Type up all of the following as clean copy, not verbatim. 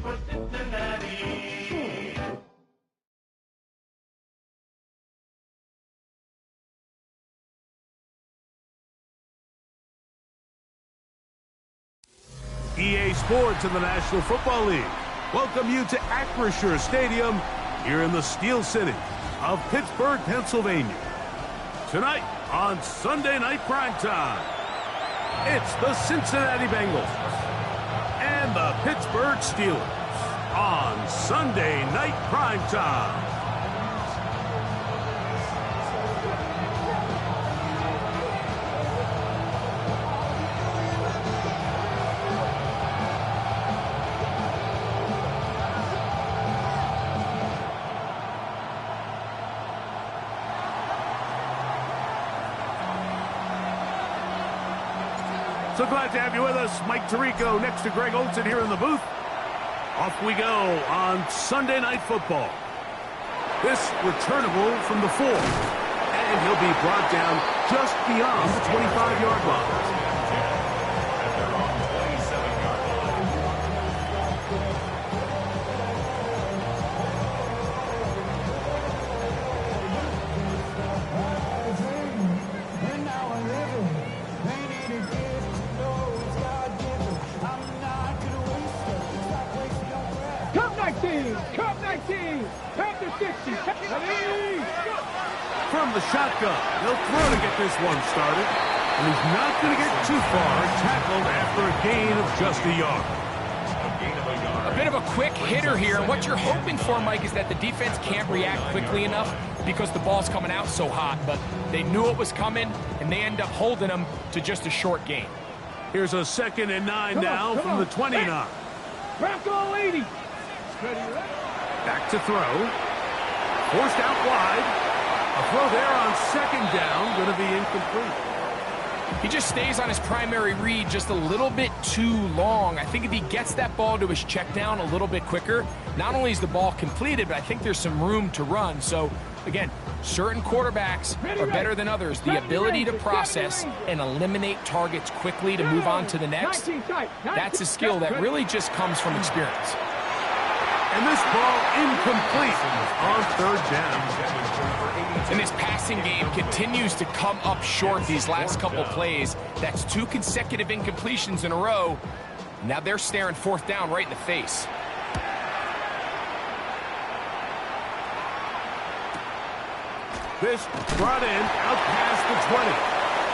EA Sports in the National Football League welcome you to Acrisure Stadium here in the Steel City of Pittsburgh, Pennsylvania. Tonight on Sunday Night Primetime, it's the Cincinnati Bengals and the Pittsburgh Steelers on Sunday Night Primetime. So glad to have you with us. Mike Tirico next to Greg Olson here in the booth. Off we go on Sunday Night Football. This returnable from the 4. And he'll be brought down just beyond the 25-yard line. Cup 19, after 60, from the shotgun, they'll throw to get this one started, and he's not going to get too far, tackled after a gain of just a yard. A bit of a quick hitter here, and what you're hoping for, Mike, is that the defense can't react quickly enough because the ball's coming out so hot, but they knew it was coming, and they end up holding them to just a short gain. Here's a 2nd and 9 now from the 29. Back all 80. Back to throw. Forced out wide. A throw there on 2nd down. Going to be incomplete. He just stays on his primary read just a little bit too long. I think if he gets that ball to his check down a little bit quicker, not only is the ball completed, but I think there's some room to run. So, again, certain quarterbacks are better than others. The ability to process and eliminate targets quickly to move on to the next, that's a skill that really just comes from experience. And this ball incomplete on 3rd down. And this passing game continues to come up short these last couple plays. That's 2 consecutive incompletions in a row. Now they're staring 4th down right in the face. This brought in out past the 20.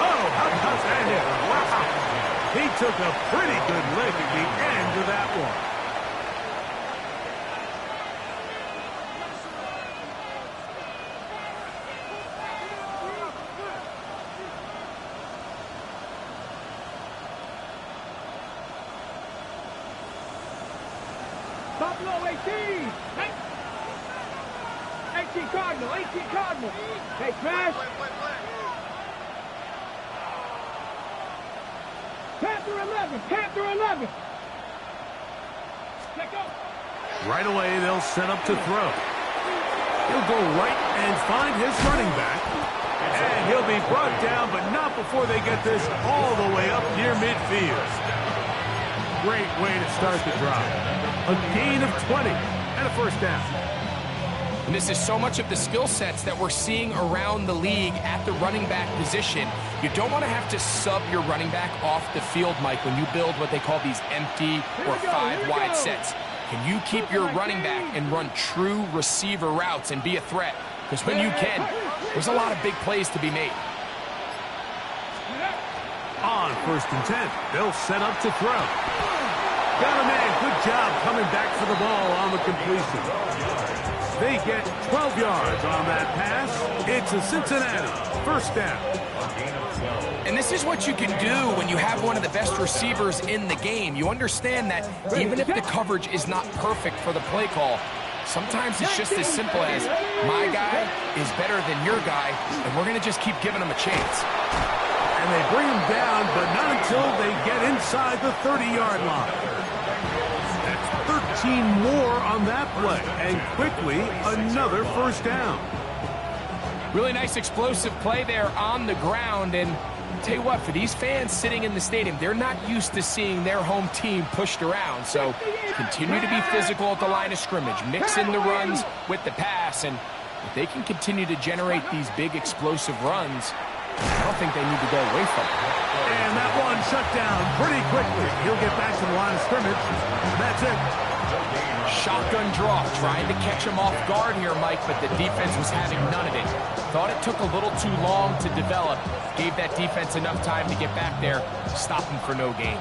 Oh, how does that hit? Wow. He took a pretty good lick at the end of that one. Buffalo 18. 18 Cardinal, 18 Cardinal. Hey, smash. Panther 11, Panther 11. Let go. Right away, they'll set up to throw. He'll go right and find his running back. And he'll be brought down, but not before they get this all the way up near midfield. Great way to start the drive. A gain of 20 and a 1st down. And this is so much of the skill sets that we're seeing around the league at the running back position. You don't want to have to sub your running back off the field, Mike, when you build what they call these empty or 5-wide sets. Can you keep your running back and run true receiver routes and be a threat? Because when you can, there's a lot of big plays to be made. On 1st and 10, they'll set up to throw. Got a man. Good job coming back for the ball on the completion. They get 12 yards on that pass. It's a Cincinnati 1st down. And this is what you can do when you have one of the best receivers in the game. You understand that even if the coverage is not perfect for the play call, sometimes it's just as simple as my guy is better than your guy, and we're going to just keep giving him a chance. And they bring him down, but not until they get inside the 30-yard line. That's 13 more on that play, and quickly another 1st down. Really nice explosive play there on the ground, and tell you what, for these fans sitting in the stadium, they're not used to seeing their home team pushed around. So continue to be physical at the line of scrimmage. Mix in the runs with the pass. And if they can continue to generate these big explosive runs, I don't think they need to go away from it. And that one shut down pretty quickly. He'll get back to the line of scrimmage. That's it. Shotgun draw, trying to catch him off guard here, Mike, but the defense was having none of it. Thought it took a little too long to develop. Gave that defense enough time to get back there, stop him for no gain.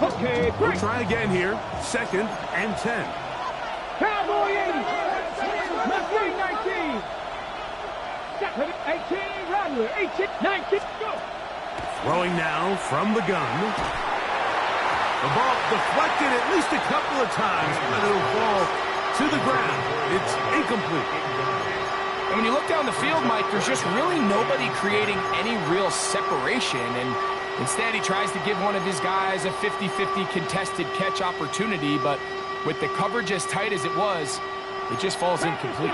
Okay, We'll try again here. 2nd and 10. Cowboy 80. Left wing 19. 18, Rattler. 18, 19, go. Throwing now from the gun. The ball deflected at least a couple of times, but it'll fall to the ground. It's incomplete. And when you look down the field, Mike, there's just really nobody creating any real separation. And instead, he tries to give one of his guys a 50-50 contested catch opportunity, but with the coverage as tight as it was, it just falls incomplete.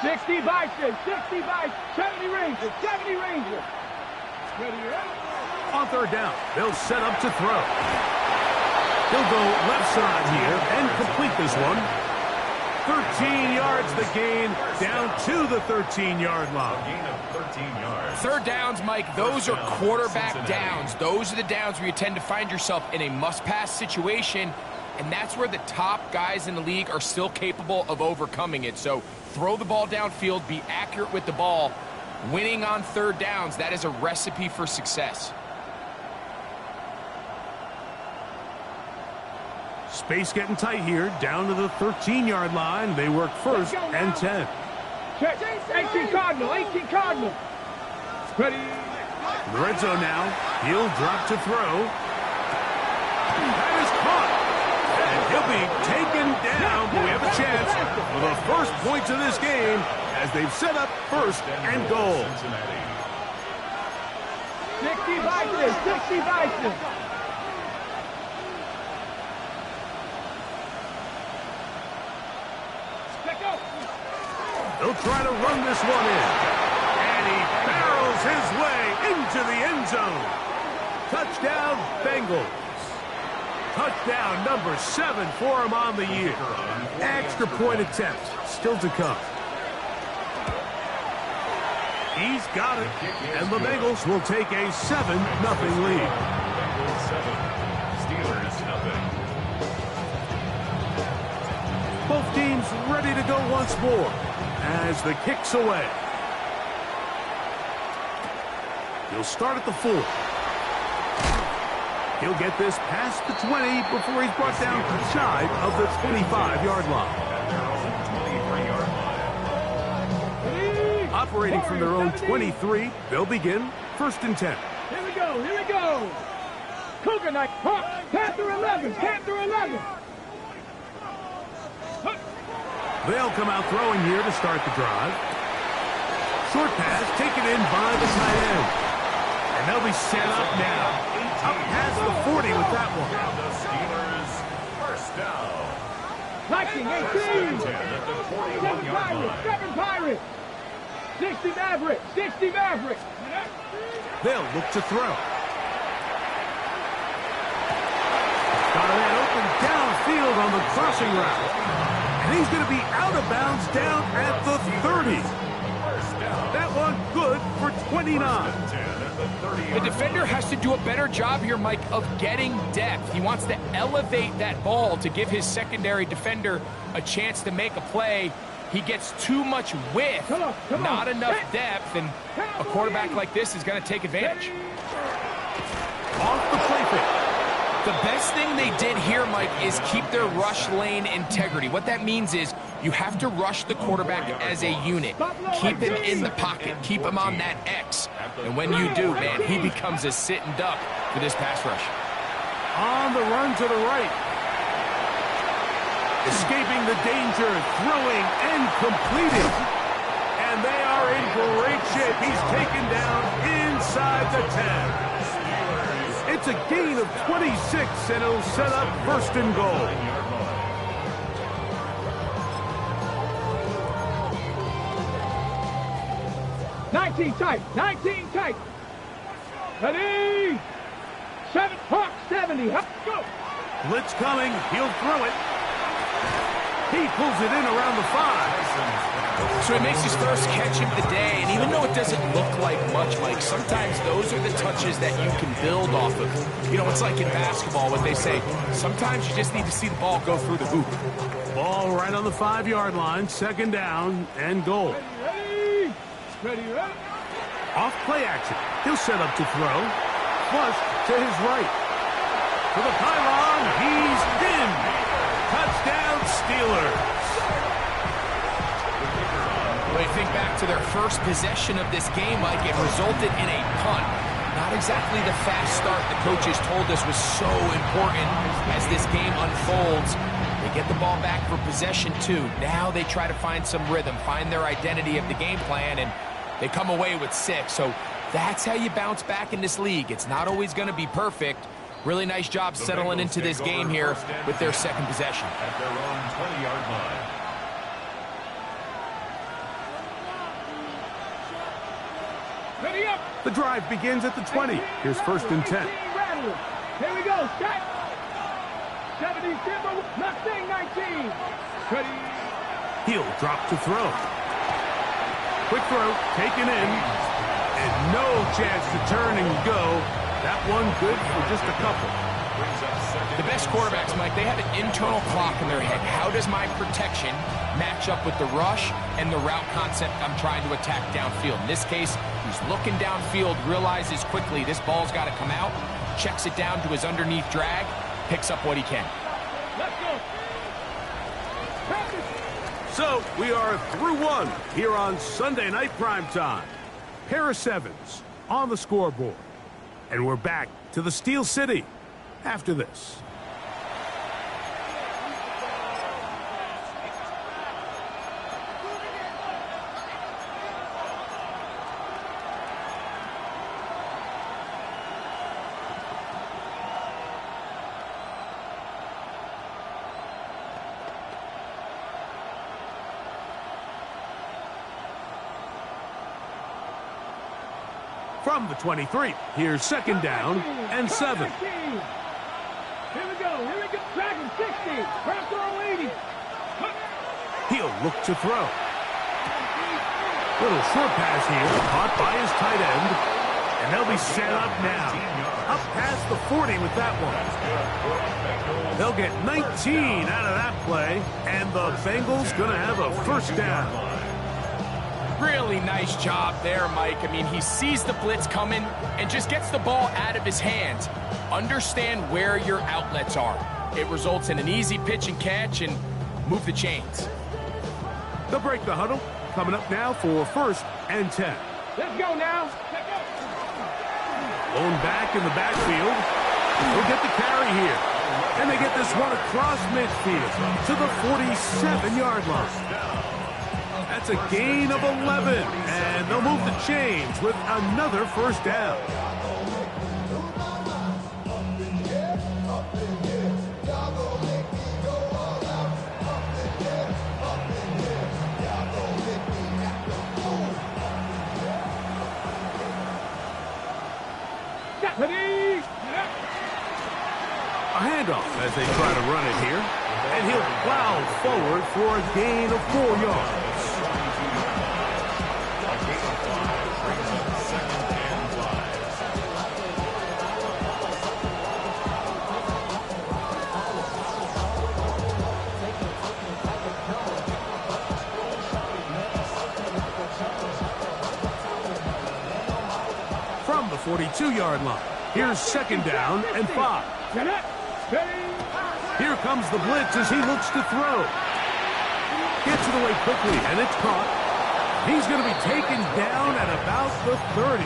60 Bison, 60 Bison, 70 Rangers, 70 Rangers. On 3rd down, they'll set up to throw. He'll go left side here and complete this one. 13 yards the gain, down to the 13-yard line. Gain of 13 yards. 3rd downs, Mike, those are quarterback downs. Those are the downs where you tend to find yourself in a must-pass situation, and that's where the top guys in the league are still capable of overcoming it. So throw the ball downfield, be accurate with the ball. Winning on 3rd downs, that is a recipe for success. Space getting tight here, down to the 13-yard line. They work 1st and 10. Check, 18 Cardinal, 18 Cardinal. Ready. The red zone now. He'll drop to throw. That is caught. And he'll be taken down, but we have a chance for the first points of this game as they've set up 1st and goal. 60 Bison, 60 Bison. He'll try to run this one in. And he barrels his way into the end zone. Touchdown, Bengals. Touchdown number 7 for him on the year. Extra point attempt still to come. He's got it. And the Bengals will take a 7-0 lead. Bengals 7, Steelers 0. Both teams ready to go once more as the kick's away. He'll start at the 4. He'll get this past the 20 before he's brought down shy of the 25-yard line. Operating from their own 23, they'll begin 1st and 10. Here we go, here we go. Cougar Knight, Panther 11, Panther 11. They'll come out throwing here to start the drive. Short pass taken in by the tight end. And they'll be set up now. Up past the 40 with that one. The Steelers, 1st down. Viking 18. 7 Pirates, 7 Pirates. 60 Mavericks, 60 Mavericks. They'll look to throw. Got a man open downfield on the crossing route. And he's going to be out of bounds down at the 30. That one good for 29. The defender has to do a better job here, Mike, of getting depth. He wants to elevate that ball to give his secondary defender a chance to make a play. He gets too much width, not enough depth, and a quarterback like this is going to take advantage. Off the play fake. The best thing they did here, Mike, is keep their rush lane integrity. What that means is you have to rush the quarterback as a unit. Keep him in the pocket. Keep him on that X. And when you do, man, he becomes a sitting duck for this pass rush. On the run to the right. Escaping the danger, throwing and completing. And they are in great shape. He's taken down inside the 10. That's a gain of 26, and it'll set up first and goal. Nineteen tight. Ready? 7 Hawk 70. Up, go. Blitz coming. He'll throw it. He pulls it in around the 5. So he makes his first catch of the day, and even though it doesn't look like much, Mike, sometimes those are the touches that you can build off of. You know, it's like in basketball, what they say, sometimes you just need to see the ball go through the hoop. Ball right on the 5-yard line. Second down and goal. Ready. Off play action. He'll set up to throw. Flush to his right. To the pylon. He's in. Touchdown, Steelers. When you think back to their first possession of this game, Mike, it resulted in a punt. Not exactly the fast start the coaches told us was so important as this game unfolds. They get the ball back for possession 2. Now they try to find some rhythm, find their identity of the game plan, and they come away with 6. So that's how you bounce back in this league. It's not always going to be perfect. Really nice job settling into this game here with their second possession. At their own 20-yard line. Ready up. The drive begins at the 20. Here's first and 10. Here we go. Set. 70 Timber. Mustang 19. Ready. He'll drop to throw. Quick throw, taken in, and no chance to turn and go. That one good for just a couple. The best quarterbacks, Mike, they have an internal clock in their head. How does my protection match up with the rush and the route concept I'm trying to attack downfield? In this case, he's looking downfield, realizes quickly this ball's got to come out, checks it down to his underneath drag, picks up what he can. Let's go. So we are through one here on Sunday Night Primetime. Pair of 7s on the scoreboard. And we're back to the Steel City after this. From the 23, here's second down and 7. Here we go. Dragon 60. Cross throw 80. He'll look to throw. Little short pass here, caught by his tight end. And they'll be set up now. Up past the 40 with that one. They'll get 19 out of that play. And the Bengals going to have a first down. Really nice job there, Mike. I mean, he sees the blitz coming and just gets the ball out of his hands. Understand where your outlets are. It results in an easy pitch and catch and move the chains. They'll break the huddle. Coming up now for first and 10. Let's go now. Blown back in the backfield. We'll get the carry here. And they get this one across midfield to the 47-yard line. That's a gain of 11, and they'll move the chains with another first down. A handoff as they try to run it here, and he'll plow forward for a gain of 4 yards. From the 42-yard line, here's second down and 5. Here comes the blitz as he looks to throw. Gets it away quickly, and it's caught. He's going to be taken down at about the 30.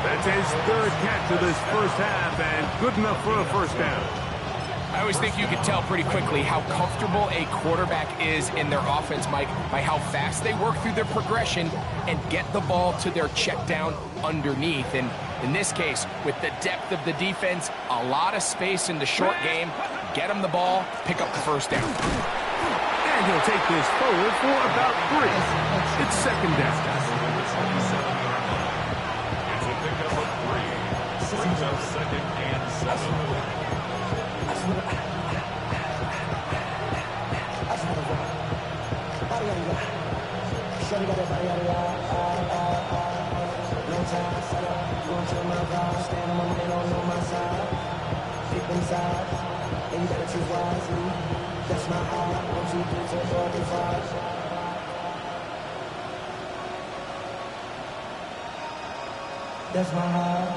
That's his third catch of this first half, and good enough for a first down. I always think you can tell pretty quickly how comfortable a quarterback is in their offense, Mike, by how fast they work through their progression and get the ball to their check down underneath. And in this case, with the depth of the defense, a lot of space in the short game, get them the ball, pick up the first down. And he'll take this forward for about 3. It's second down. It's a pickup of 3. Brings up second and 7. That's my heart.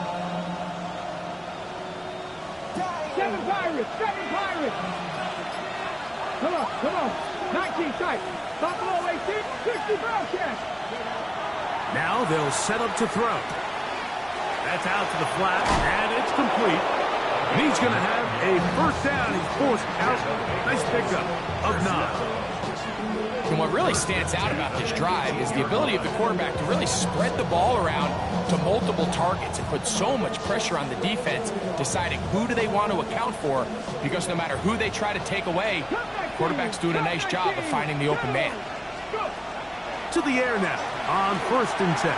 7 Pirates, 7 Pirates. Come on. 19 tight. Buffalo 18, 60 Bearcats. Now they'll set up to throw. That's out to the flat, and it's complete. And he's going to have a first down. He's forced out. Nice pickup of 9. And what really stands out about this drive is the ability of the quarterback to really spread the ball around to multiple targets and put so much pressure on the defense, deciding who do they want to account for, because no matter who they try to take away, quarterback's doing a nice job of finding the open man. To the air now on 1st and 10.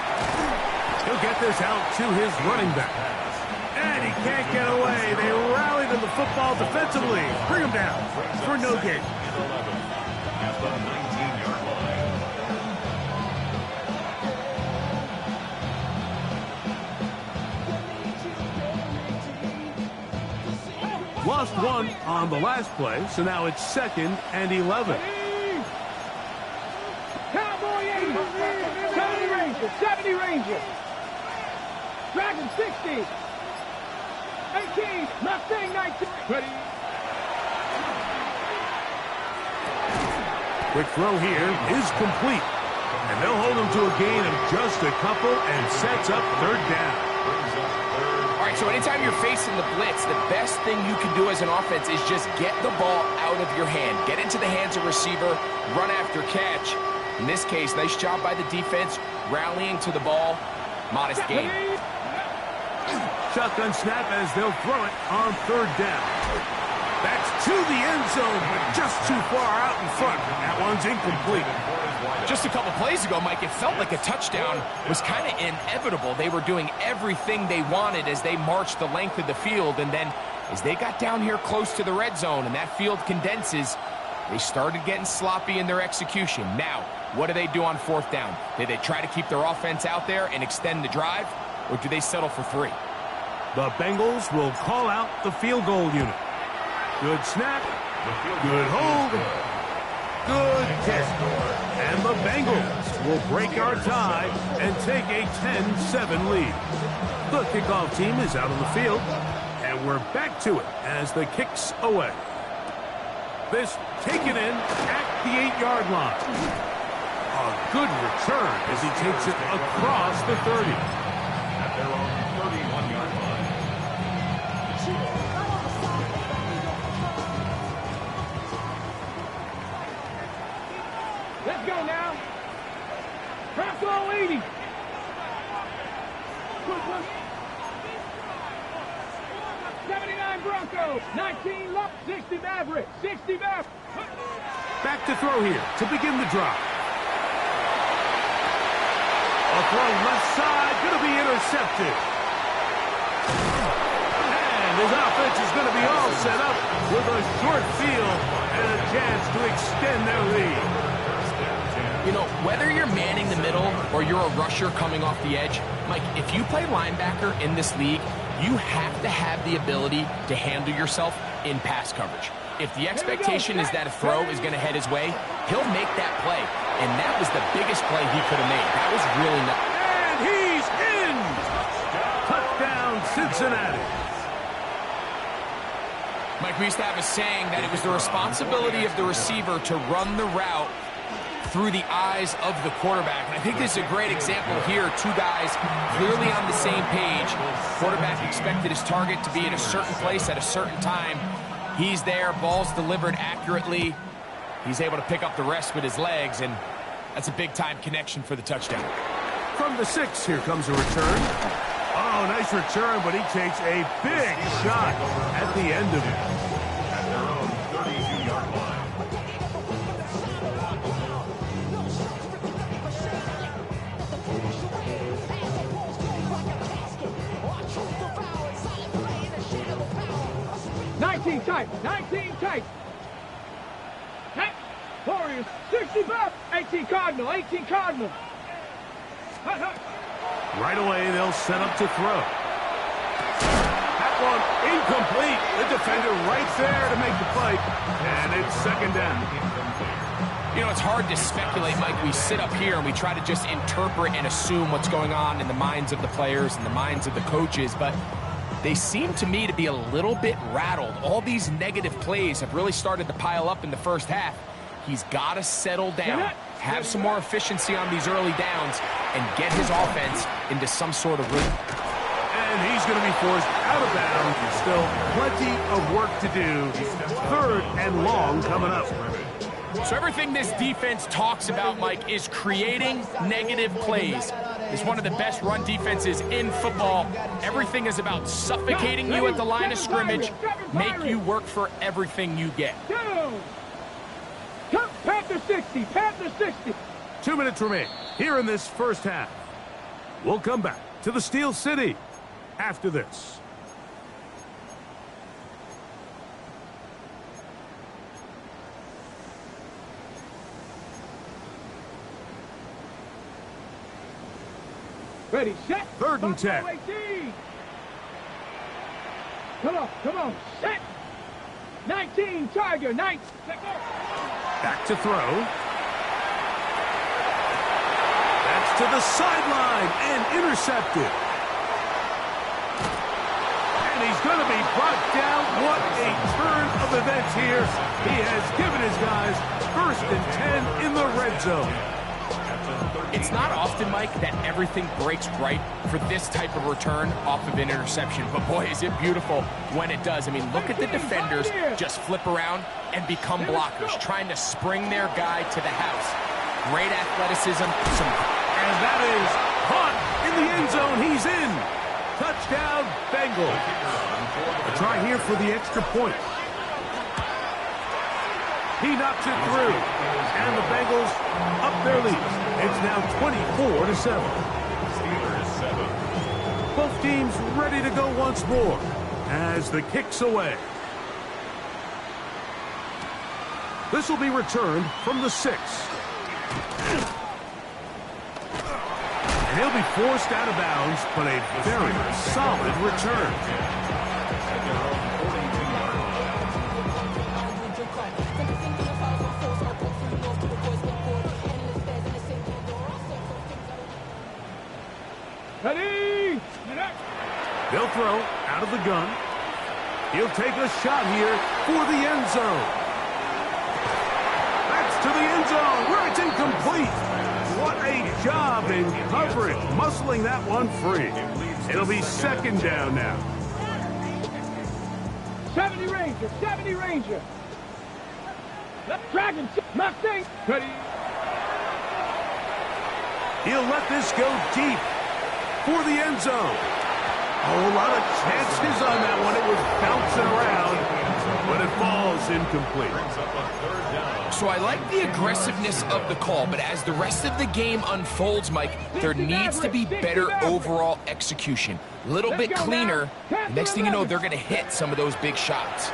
He'll get this out to his running back. And he can't get away. They rally to the football defensively. Bring him down for no gain. At the 19-yard line. Lost 1 on the last play, so now it's 2nd and 11. Cowboy 80, 70 Rangers, 70 Rangers. Dragon 60. 18, Mustang 19. Ready. Quick throw here is complete. And they'll hold him to a gain of just a couple and sets up 3rd down. All right, so anytime you're facing the blitz, the best thing you can do as an offense is just get the ball out of your hand. Get into the hands of receiver, run after catch. In this case, nice job by the defense, rallying to the ball. Modest gain. Shotgun snap as they'll throw it on 3rd down. That's to the end zone, but just too far out in front. That one's incomplete. Just a couple plays ago, Mike, it felt like a touchdown was kind of inevitable. They were doing everything they wanted as they marched the length of the field, and then as they got down here close to the red zone and that field condenses, they started getting sloppy in their execution. Now, what do they do on 4th down? Do they try to keep their offense out there and extend the drive, or do they settle for 3? The Bengals will call out the field goal unit. Good snap, good hold, good kick. And the Bengals will break our tie and take a 10-7 lead. The kickoff team is out on the field, and we're back to it as the kick's away. This taken in at the 8-yard line. A good return as he takes it across the 30. At their own 31-yard line. Let's go now. Bronco 80. 79 Broncos. 19 Luck. 60 Maverick. 60 Maverick. Back to throw here to begin the drive. A throw left side, going to be intercepted. And his offense is going to be all set up with a short field and a chance to extend their lead. You know, whether you're manning the middle or you're a rusher coming off the edge, Mike, if you play linebacker in this league, you have to have the ability to handle yourself in pass coverage. If the expectation is that a throw is going to head his way, he'll make that play. And that was the biggest play he could have made. That was really nice. And he's in! Touchdown, Cincinnati. Mike, we used to have a saying that it was the responsibility of the receiver to run the route through the eyes of the quarterback. And I think this is a great example here. 2 guys clearly on the same page. Quarterback expected his target to be in a certain place at a certain time. He's there, ball's delivered accurately. He's able to pick up the rest with his legs, and that's a big-time connection for the touchdown. From the 6, here comes a return. Oh, nice return, but he takes a big shot at the end of it. At their own 32-yard line. Tight, 19 tight. Warriors, 65, 18 Cardinal, 18 Cardinal. Right away, they'll set up to throw. That one incomplete. The defender right there to make the play. And it's second down. You know, it's hard to speculate, Mike. We sit up here and we try to just interpret and assume what's going on in the minds of the players and the minds of the coaches, but they seem to me to be a little bit rattled. All these negative plays have really started to pile up in the first half. He's got to settle down, have some more efficiency on these early downs, and get his offense into some sort of rhythm. And he's going to be forced out of bounds. Still plenty of work to do. Third and long coming up. So everything this defense talks about, Mike, is creating negative plays. It's one of the best run defenses in football. Everything is about suffocating you at the line of scrimmage, make you work for everything you get. Panther 60, Panther 60. 2 minutes remain here in this first half. We'll come back to the Steel City after this. Ready, set. Third and 10. Come on, set. 19, Tiger, 9. Back to throw. That's to the sideline and intercepted. And he's going to be brought down. What a turn of events here. He has given his guys 1st and 10 in the red zone. It's not often, Mike, that everything breaks right for this type of return off of an interception. But, boy, is it beautiful when it does. I mean, look at the defenders just flip around and become blockers, trying to spring their guy to the house. Great athleticism. And that is caught in the end zone. He's in. Touchdown, Bengals. A try here for the extra point. He knocks it through. And the Bengals up their lead. It's now 24-7. Steelers 7. Both teams ready to go once more as the kick's away. This will be returned from the 6. And he'll be forced out of bounds, but a very solid return. Ready. They'll throw out of the gun. He'll take a shot here for the end zone. That's to the end zone where it's incomplete. What a job in coverage, muscling that one free. It'll be second down now. 70 Ranger, 70 Ranger. Dragon, Mustang. Ready. He'll let this go deep for the end zone. Oh, a lot of chances on that one. It was bouncing around, but it falls incomplete. So I like the aggressiveness of the call, but as the rest of the game unfolds, Mike, there needs to be better overall execution. A little bit cleaner. Next thing you know, they're going to hit some of those big shots.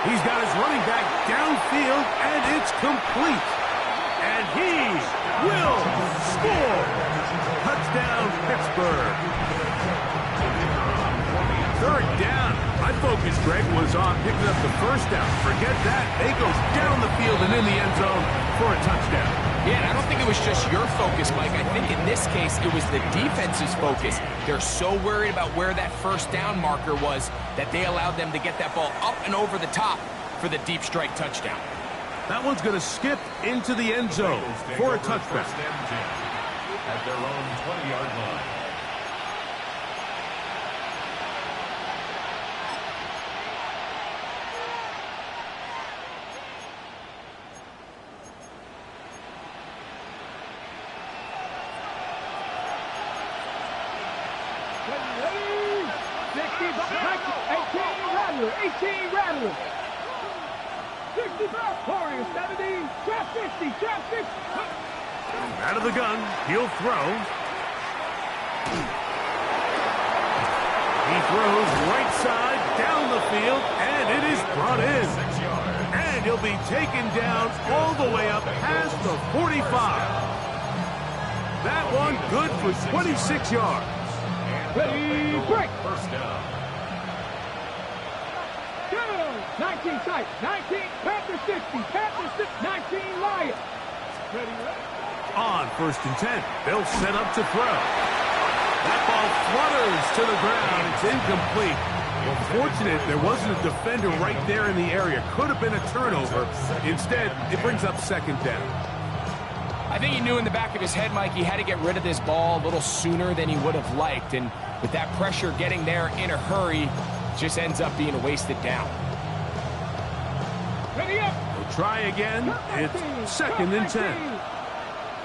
He's got his running back downfield, and it's complete. And he will score. Touchdown, Pittsburgh. Third down. My focus, Greg, was on picking up the first down. Forget that. They go down the field and in the end zone for a touchdown. Yeah, and I don't think it was just your focus, Mike. I think in this case, it was the defense's focus. They're so worried about where that first down marker was that they allowed them to get that ball up and over the top for the deep strike touchdown. That one's going to skip into the end zone for a touchback. At their own 20-yard line. Rattler, 18 Rattler. 65, Warrior 70, trap 50, trap 50. Out of the gun, he'll throw. He throws right side down the field, and it is brought in. And he'll be taken down all the way up past the 45. That one good for 26 yards. Ready, break. First down. 19 tight, 19, Panthers 60, Panthers 6, 19 Lions. Ready, On 1st and 10, they'll set up to throw. That ball flutters to the ground. It's incomplete. Well, fortunate there wasn't a defender right there in the area. Could have been a turnover. Instead, it brings up 2nd down. I think he knew in the back of his head, Mike, he had to get rid of this ball a little sooner than he would have liked. And with that pressure getting there in a hurry, just ends up being a wasted down. ready up. We'll try again. It's 2nd and 10.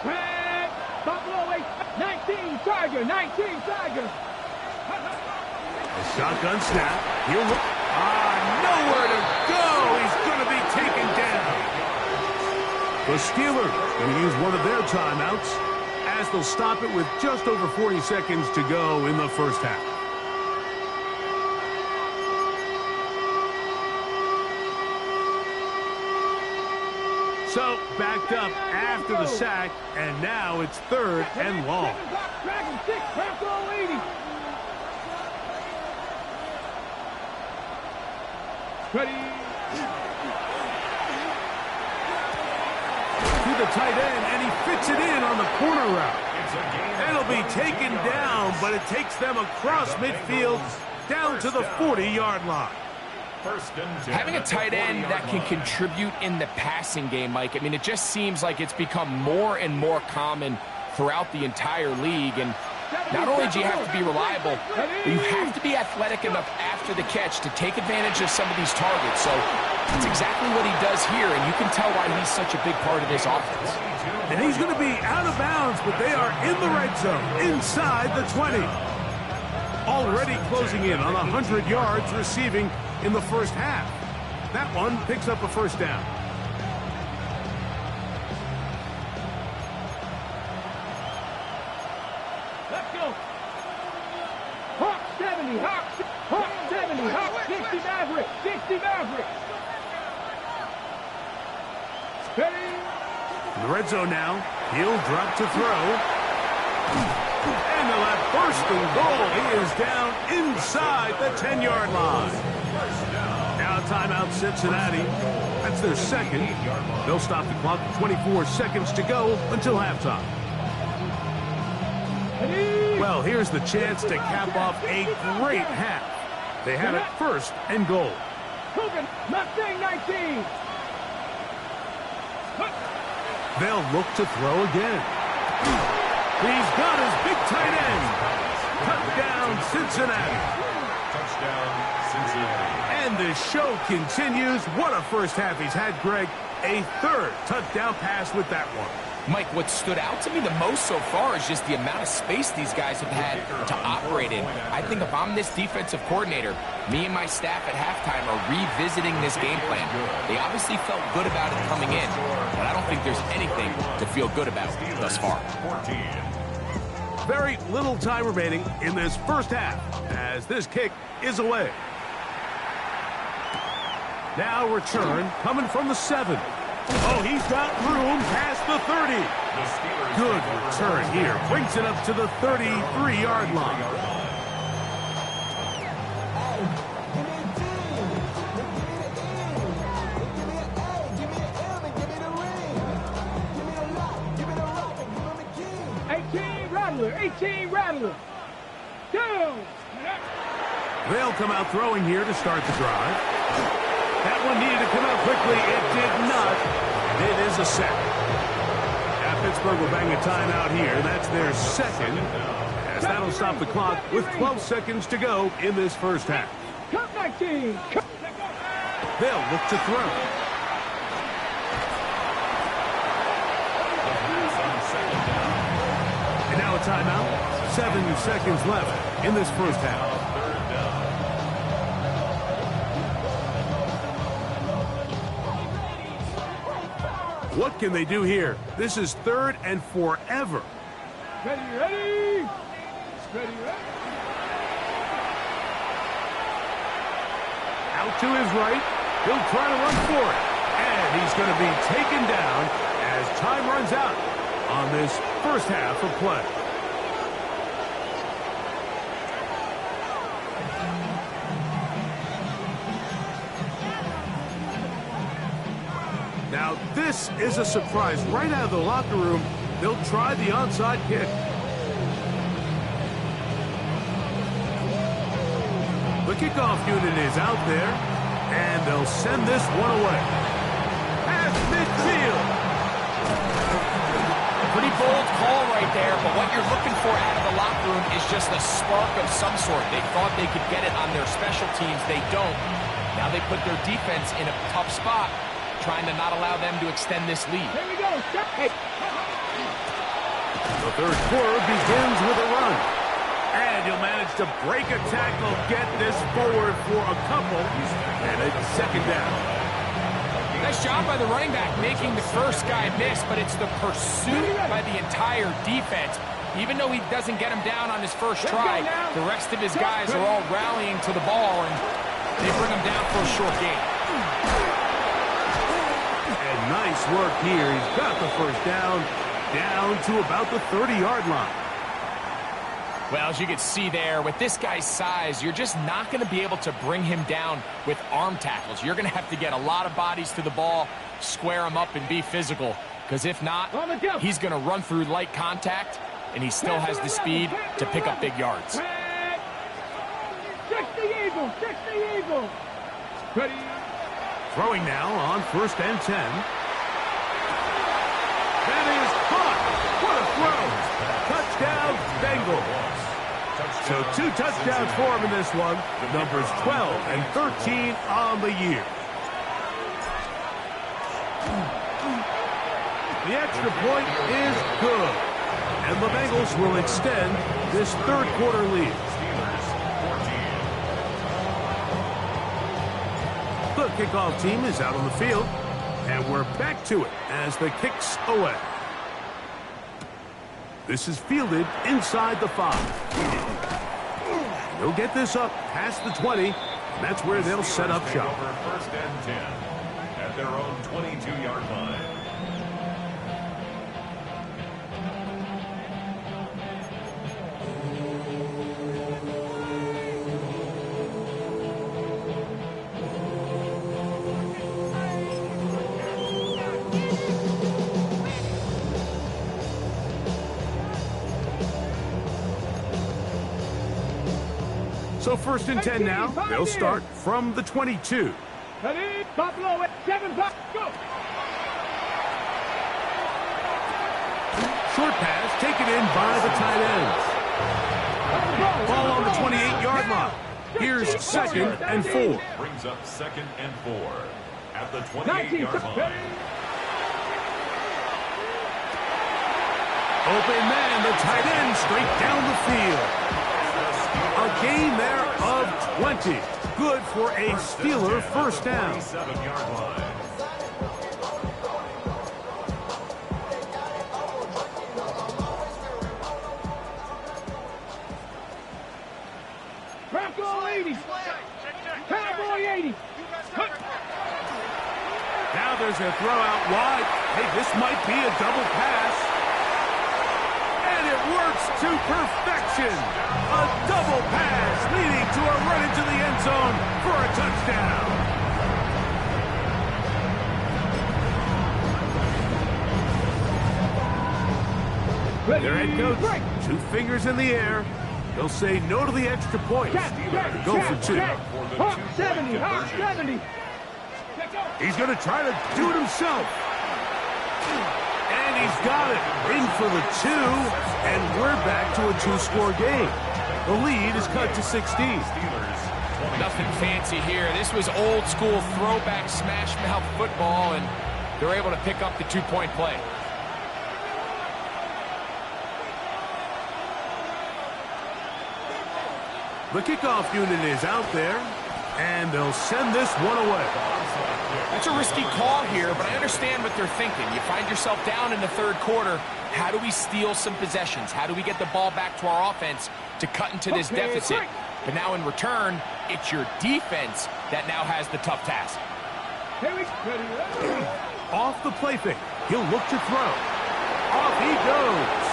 Red, Buffalo 8, 19 Tiger, 19 Tiger. A shotgun snap. He'll look. Nowhere to go. He's going to be taken down. The Steelers going to use one of their timeouts as they'll stop it with just over 40 seconds to go in the first half. So, backed up after the sack, and now it's 3rd and long. Dragon 6, Buffalo 80. Ready. To the tight end, and he fits it in on the corner route. It'll be taken down, but it takes them across midfield down to the 40-yard line. Having a tight end that can contribute in the passing game, Mike, I mean, it just seems like it's become more and more common throughout the entire league. And not only do you have to be reliable, but you have to be athletic enough after the catch to take advantage of some of these targets. So that's exactly what he does here, and you can tell why he's such a big part of this offense. And he's going to be out of bounds, but they are in the red zone, inside the 20. Already closing in on 100 yards receiving in the first half. That one picks up a first down. Let's go. Hawk 70, Hawk 70, Hawk 60 Maverick, 60 Maverick. Ready. In the red zone now, he'll drop to throw. And they'll have 1st and goal. He is down inside the 10-yard line. Now timeout Cincinnati. That's their 2nd. They'll stop the clock with 24 seconds to go until halftime. Well, here's the chance to cap off a great half. They have it 1st and goal. Hogan, Mustang 19. They'll look to throw again. He's got his big tight end. Touchdown, Cincinnati. Touchdown, Cincinnati. And the show continues. What a first half he's had, Greg. A 3rd touchdown pass with that one. Mike, what stood out to me the most so far is just the amount of space these guys have had to operate in. I think if I'm this defensive coordinator, me and my staff at halftime are revisiting this game plan. They obviously felt good about it coming in, but I don't think there's anything to feel good about thus far. Very little time remaining in this first half as this kick is away. Now return coming from the 7. Oh, he's got room past the 30. Good return here. Brings it up to the 33-yard line. Rattler, 18 Rattler. Down. They'll come out throwing here to start the drive. That one needed to come out quickly. It did not. It is a sack. Now Pittsburgh will bang a timeout here. That's their 2nd. As that'll stop the clock with 12 seconds to go in this first half. Cut 19. They'll look to throw. And now a timeout. 7 seconds left in this first half. What can they do here? This is 3rd and forever. Ready, ready. Ready, ready. Out to his right. He'll try to run for it. And he's going to be taken down as time runs out on this first half of play. Now, this is a surprise. Right out of the locker room, they'll try the onside kick. The kickoff unit is out there, and they'll send this one away. Past midfield. Pretty bold call right there, but what you're looking for out of the locker room is just a spark of some sort. They thought they could get it on their special teams. They don't. Now they put their defense in a tough spot, trying to not allow them to extend this lead. Here we go. Hey. The third quarter begins with a run. And he'll manage to break a tackle, get this forward for a couple, and it's second down. Nice job by the running back making the first guy miss, but it's the pursuit by the entire defense. Even though he doesn't get him down on his first try, the rest of his guys are all rallying to the ball, and they bring him down for a short gain. And nice work here. He's got the first down to about the 30-yard line. Well, as you can see there, with this guy's size, you're just not going to be able to bring him down with arm tackles. You're going to have to get a lot of bodies to the ball, square him up, and be physical. Because if not, he's going to run through light contact, and he still has the speed to pick up big yards. 60 Eagles, 60 Eagles. Ready. Throwing now on 1st and 10. That is caught. What a throw. Touchdown, Bengals. So 2 touchdowns for him in this one. Numbers 12 and 13 on the year. The extra point is good. And the Bengals will extend this third quarter lead. The kickoff team is out on the field. And we're back to it as the kick's away. This is fielded inside the 5. They'll get this up past the 20, and that's where they'll set up shop. 1st and 10 at their own 22-yard line. So 1st and 10 now. They'll start from the 22. Ready. Buffalo at 7. Go. Short pass taken in by the tight ends. Ball on the 28-yard line. Here's 2nd and 4. Brings up 2nd and 4 at the 28-yard line. Open man, the tight end, straight down the field. A gain there of 20. Good for a Steeler first down. 27-yard line. Bronco 80. Cowboy 80. Now there's a throw out wide. Hey, this might be a double pass. And it works to perfection. A double pass leading to a run into the end zone for a touchdown. Their head coach, 2 fingers in the air. They'll say no to the extra point. Go for 2. Hawk 70, Hawk 70. He's going to try to do it himself. And he's got it. In for the 2, and we're back to a 2-score game. The lead is cut to 16. Nothing fancy here. This was old school throwback smash mouth football, and they're able to pick up the 2-point play. The kickoff unit is out there. And they'll send this one away. That's a risky call here, but I understand what they're thinking. You find yourself down in the third quarter. How do we steal some possessions? How do we get the ball back to our offense to cut into this deficit? But now in return, it's your defense that now has the tough task. Off the play fake. He'll look to throw. Off he goes.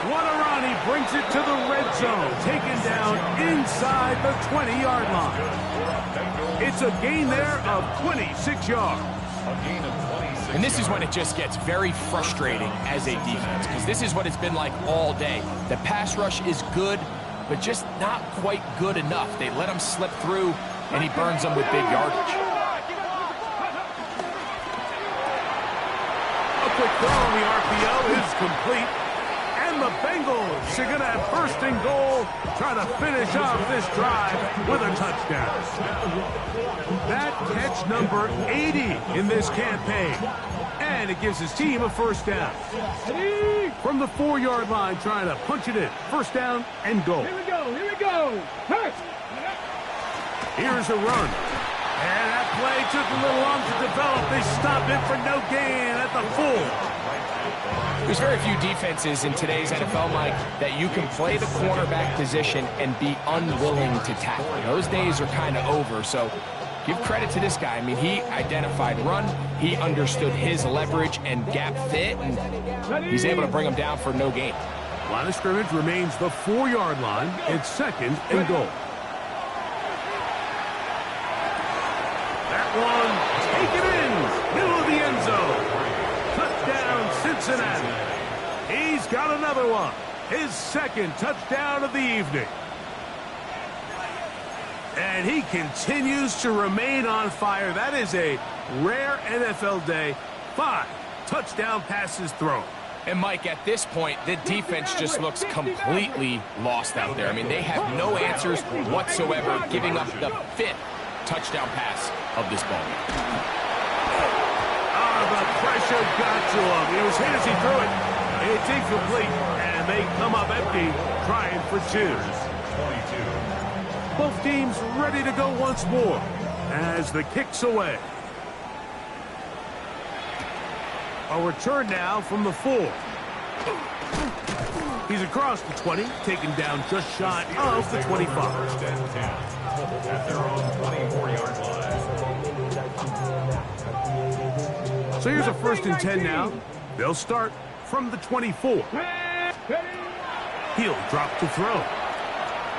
Guarani brings it to the red zone. Taken down inside the 20-yard line. It's a gain there of 26 yards. And this is when it just gets very frustrating as a defense, because this is what it's been like all day. The pass rush is good, but just not quite good enough. They let him slip through, and he burns them with big yardage. A quick throw on the RPO is complete. And the Bengals are going to have first and goal, try to finish off this drive with a touchdown. That catch number 80 in this campaign. And it gives his team a first down. From the 4-yard line, trying to punch it in. First down and goal. Here we go, here we go. Hurt. Here's a run. And that play took a little long to develop. They stopped it for no gain at the full. There's very few defenses in today's NFL, Mike, that you can play the cornerback position and be unwilling to tackle. Those days are kind of over, so give credit to this guy. I mean, he identified run, he understood his leverage and gap fit, and he's able to bring him down for no gain. Line of scrimmage remains the 4-yard line. It's second and goal. That one, take it in, middle of the end zone. Touchdown, Cincinnati. He's got another one. His second touchdown of the evening. And he continues to remain on fire. That is a rare NFL day. 5 touchdown passes thrown. And, Mike, at this point, the defense just looks completely lost out there. I mean, they have no answers whatsoever, giving up the 5th touchdown pass of this ball game. The pressure got to him. He was hit as he threw it. It's incomplete, and they come up empty, trying for 2. Both teams ready to go once more as the kick's away. A return now from the 4. He's across the 20, taken down just shy of the 25. At their own 24-yard line. So here's a first and 10 now. They'll start from the 24. He'll drop to throw.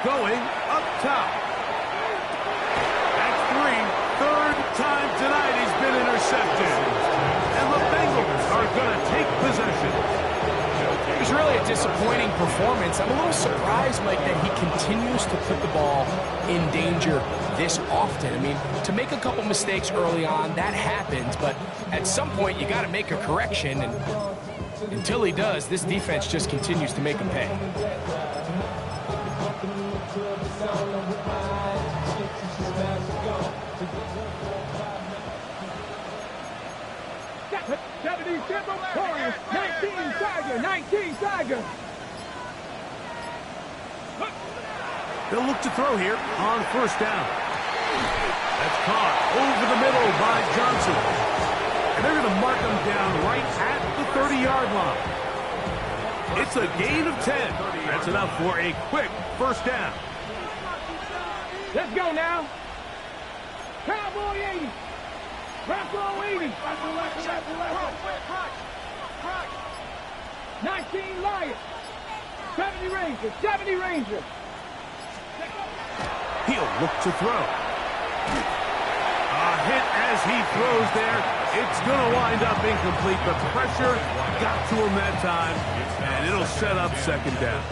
Going up top. That's 3. Third time tonight he's been intercepted. And the Bengals are going to take possession. It was really a disappointing performance. I'm a little surprised, Mike, that he continues to put the ball in danger this often. I mean, to make a couple mistakes early on, that happens, but at some point you got to make a correction, and until he does, this defense just continues to make him pay. Warriors, 19 Tiger, 19 Tiger. They'll look to throw here on first down. That's caught over the middle by Johnson. And they're going to mark him down right at the 30-yard line. It's a gain of 10. That's enough for a quick first down. Let's go now. Cowboy 80. Bronco 80. 19 Lions. 70 Rangers. 70 Rangers. He'll look to throw. A hit as he throws there. It's going to wind up incomplete. The pressure got to him that time, and it'll set up second down.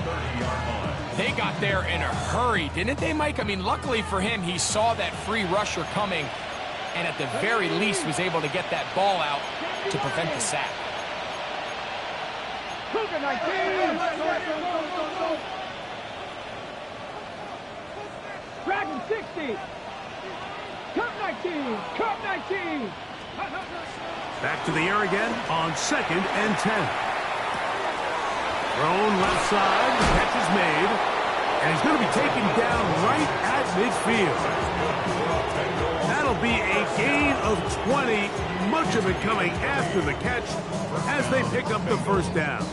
They got there in a hurry, didn't they, Mike? I mean, luckily for him, he saw that free rusher coming, and at the very least was able to get that ball out to prevent the sack. Dragon 60. Cup 19. Cup 19. Back to the air again on second and 10. Thrown left side. The catch is made. And he's going to be taken down right at midfield. That'll be a gain of 20, much of it coming after the catch as they pick up the first down.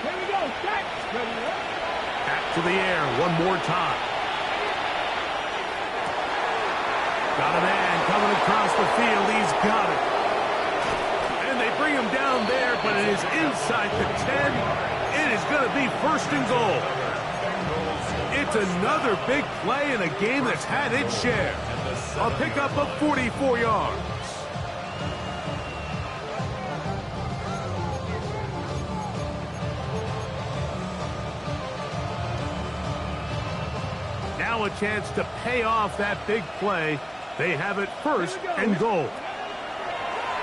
Here we go, set. Back to the air one more time. Got a man coming across the field. He's got it. And they bring him down there, but it is inside the 10. It is going to be first and goal. It's another big play in a game that's had its share. A pickup of 44 yards. Now a chance to pay off that big play. They have it first and goal.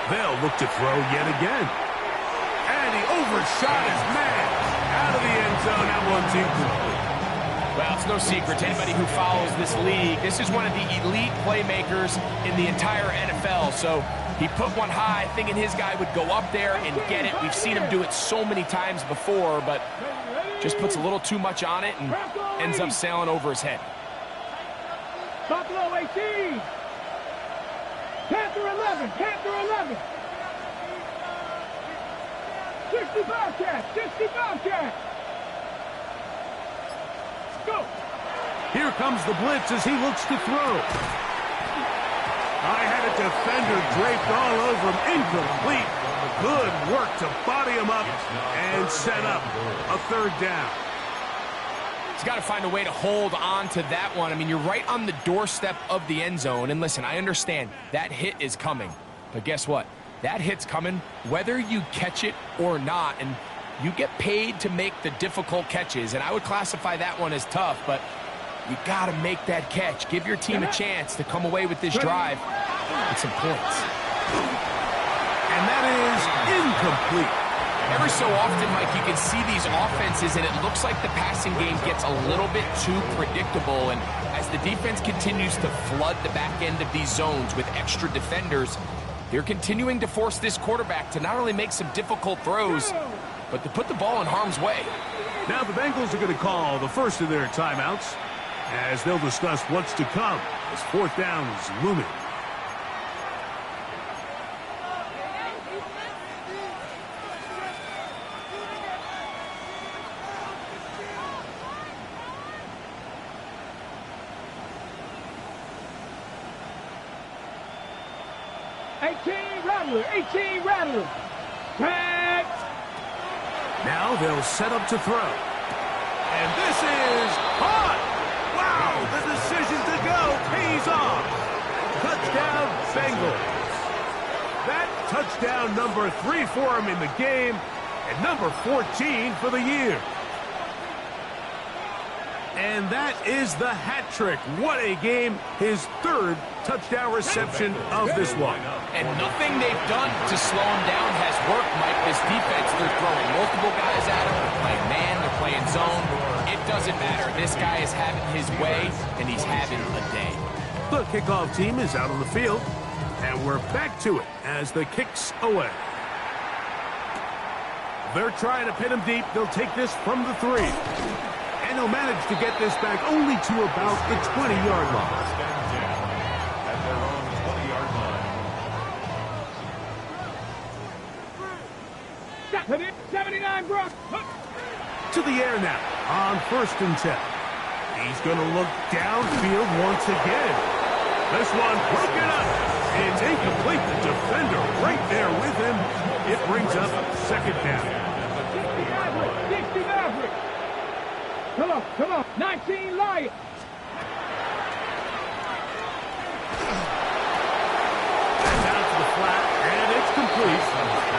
They'll look to throw yet again. And he overshot his man. Out of the end zone. That one's incomplete. Well, it's no secret to anybody who follows this league. This is one of the elite playmakers in the entire NFL. So he put one high, thinking his guy would go up there and get it. We've seen him do it so many times before, but just puts a little too much on it and ends up sailing over his head. Buffalo 18. Panther 11. Panther 11. 60 Bobcat. 60 Bobcat. Go. Here comes the blitz as he looks to throw. I had a defender draped all over him. Incomplete. Good work to body him up and set up a third down. He's got to find a way to hold on to that one. I mean, you're right on the doorstep of the end zone. And listen, I understand that hit is coming. But guess what? That hit's coming whether you catch it or not. And you get paid to make the difficult catches. And I would classify that one as tough. But you got to make that catch. Give your team a chance to come away with this drive with some points. And that is incomplete. Every so often, Mike, you can see these offenses, and it looks like the passing game gets a little bit too predictable. And as the defense continues to flood the back end of these zones with extra defenders, they're continuing to force this quarterback to not only make some difficult throws, but to put the ball in harm's way. Now the Bengals are going to call the first of their timeouts as they'll discuss what's to come as fourth down is looming. Rattler, 18 Rattler. Tag. Now they'll set up to throw. And this is caught. Wow, the decision to go pays off. Touchdown, Bengals. That touchdown number 3 for him in the game and number 14 for the year. And that is the hat trick. What a game. His third touchdown reception of this one. And nothing they've done to slow him down has worked, Mike. This defense, they're throwing multiple guys at him. They're playing man, they're playing zone. It doesn't matter. This guy is having his way, and he's having a day. The kickoff team is out on the field, and we're back to it as the kick's away. They're trying to pin him deep. They'll take this from the 3. And they'll manage to get this back only to about the 20-yard line. At their own 20-yard line. 79 Brock. To the air now on 1st and 10. He's going to look downfield once again. This one broken up. It's incomplete. The defender right there with him. It brings up 2nd down. 60 Maverick. Come on. 19 Lions. And down to the flat, and it's complete.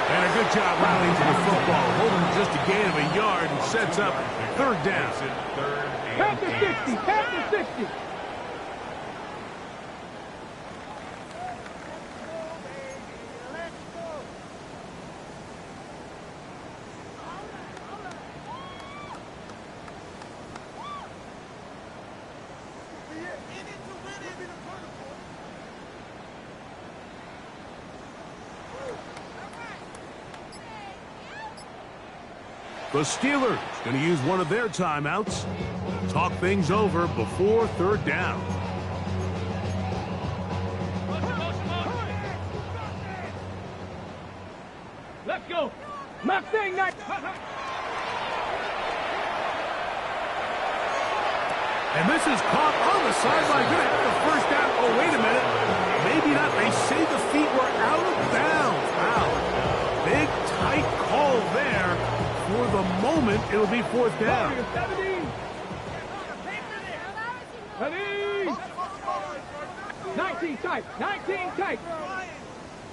And a good job rallying to the football. Holding just a gain of a yard and sets up 3rd down. Panther 60. The Steelers going to use one of their timeouts. Talk things over before third down. Let's go. Mustang night. And this is caught on the sideline. Going to have the first down. Oh, wait a minute. Maybe not. They say the feet were out of bounds. Wow. Big, tight call there. For the moment, it'll be fourth down. 19 tight. 19 tight.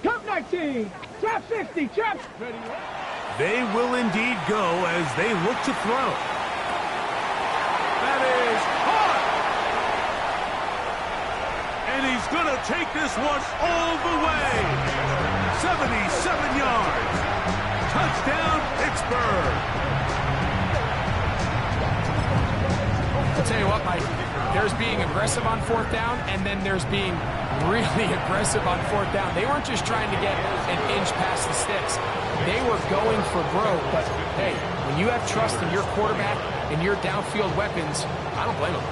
Cup 19. Trap 60. Trap. They will indeed go as they look to throw. That is caught. And he's going to take this one all the way. 77 yards. Touchdown, Pittsburgh. I'll tell you what, Mike, there's being aggressive on fourth down, and then there's being really aggressive on fourth down. They weren't just trying to get an inch past the sticks. They were going for broke. But, hey, when you have trust in your quarterback and your downfield weapons, I don't blame them.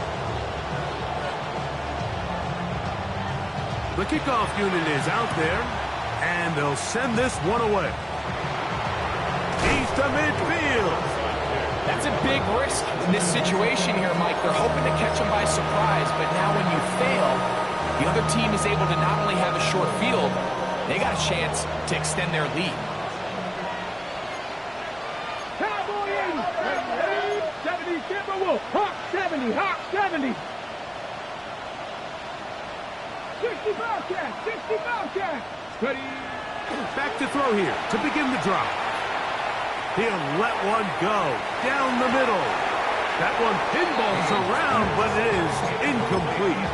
The kickoff unit is out there, and they'll send this one away. He's to midfield. That's a big risk in this situation here, Mike. They're hoping to catch him by surprise, but now when you fail, the other team is able to not only have a short field, they got a chance to extend their lead. Cowboy 80. 70 Timberwolf. Hawk 70. Hawk 70. 60 Bobcat. 60 Bobcat. Ready. Back to throw here to begin the drive. He'll let one go down the middle. That one pinballs around, but it is incomplete.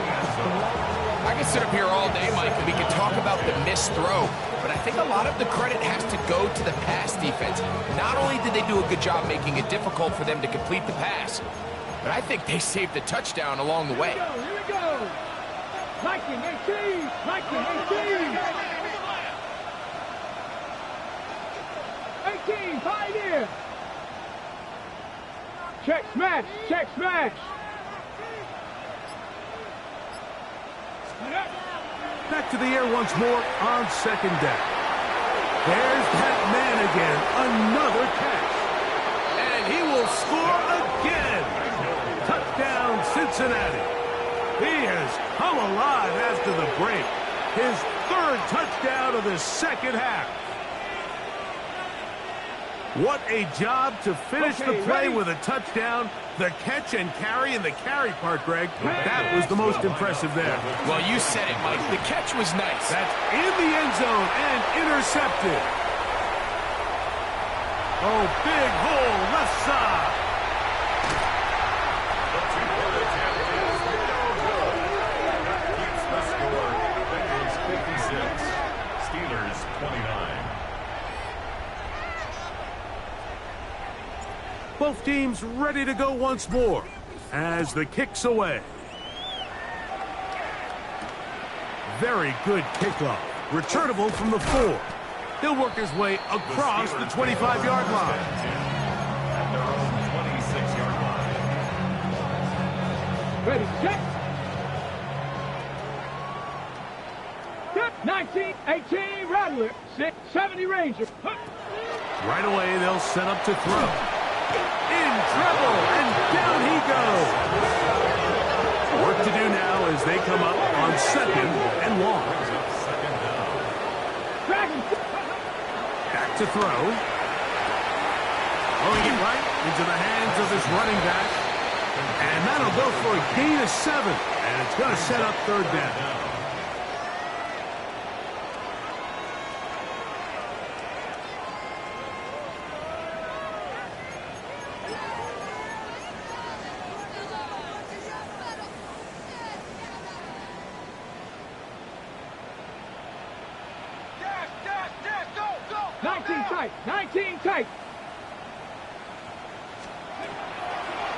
I can sit up here all day, Mike, and we can talk about the missed throw, but I think a lot of the credit has to go to the pass defense. Not only did they do a good job making it difficult for them to complete the pass, but I think they saved the touchdown along the way. Here we go. Viking 18. Viking 18. 18, Pioneer. Check smash, check smash. Back to the air once more on second down. There's that man again, another catch. And he will score again. Touchdown, Cincinnati. He has come alive after the break. His third touchdown of the second half. What a job to finish the play with a touchdown. The catch and carry, and the carry part, Greg, that was the most impressive there. Well, you said it, Mike. The catch was nice. That's in the end zone and intercepted. Oh, big hole, left side. Keeps the score. Bengals 56. Steelers 29. Both teams ready to go once more as the kick's away. Very good kickoff. Returnable from the 4. He'll work his way across the 25-yard line. At their own 26-yard line. Ready, check. 19, 18, Rattler. 6, 70 Ranger. Right away, they'll set up to throw. In trouble, and down he goes. Work to do now as they come up on second and long. Back to throw. Throwing it right into the hands of his running back. And that'll go for a gain of 7. And it's going to set up third down.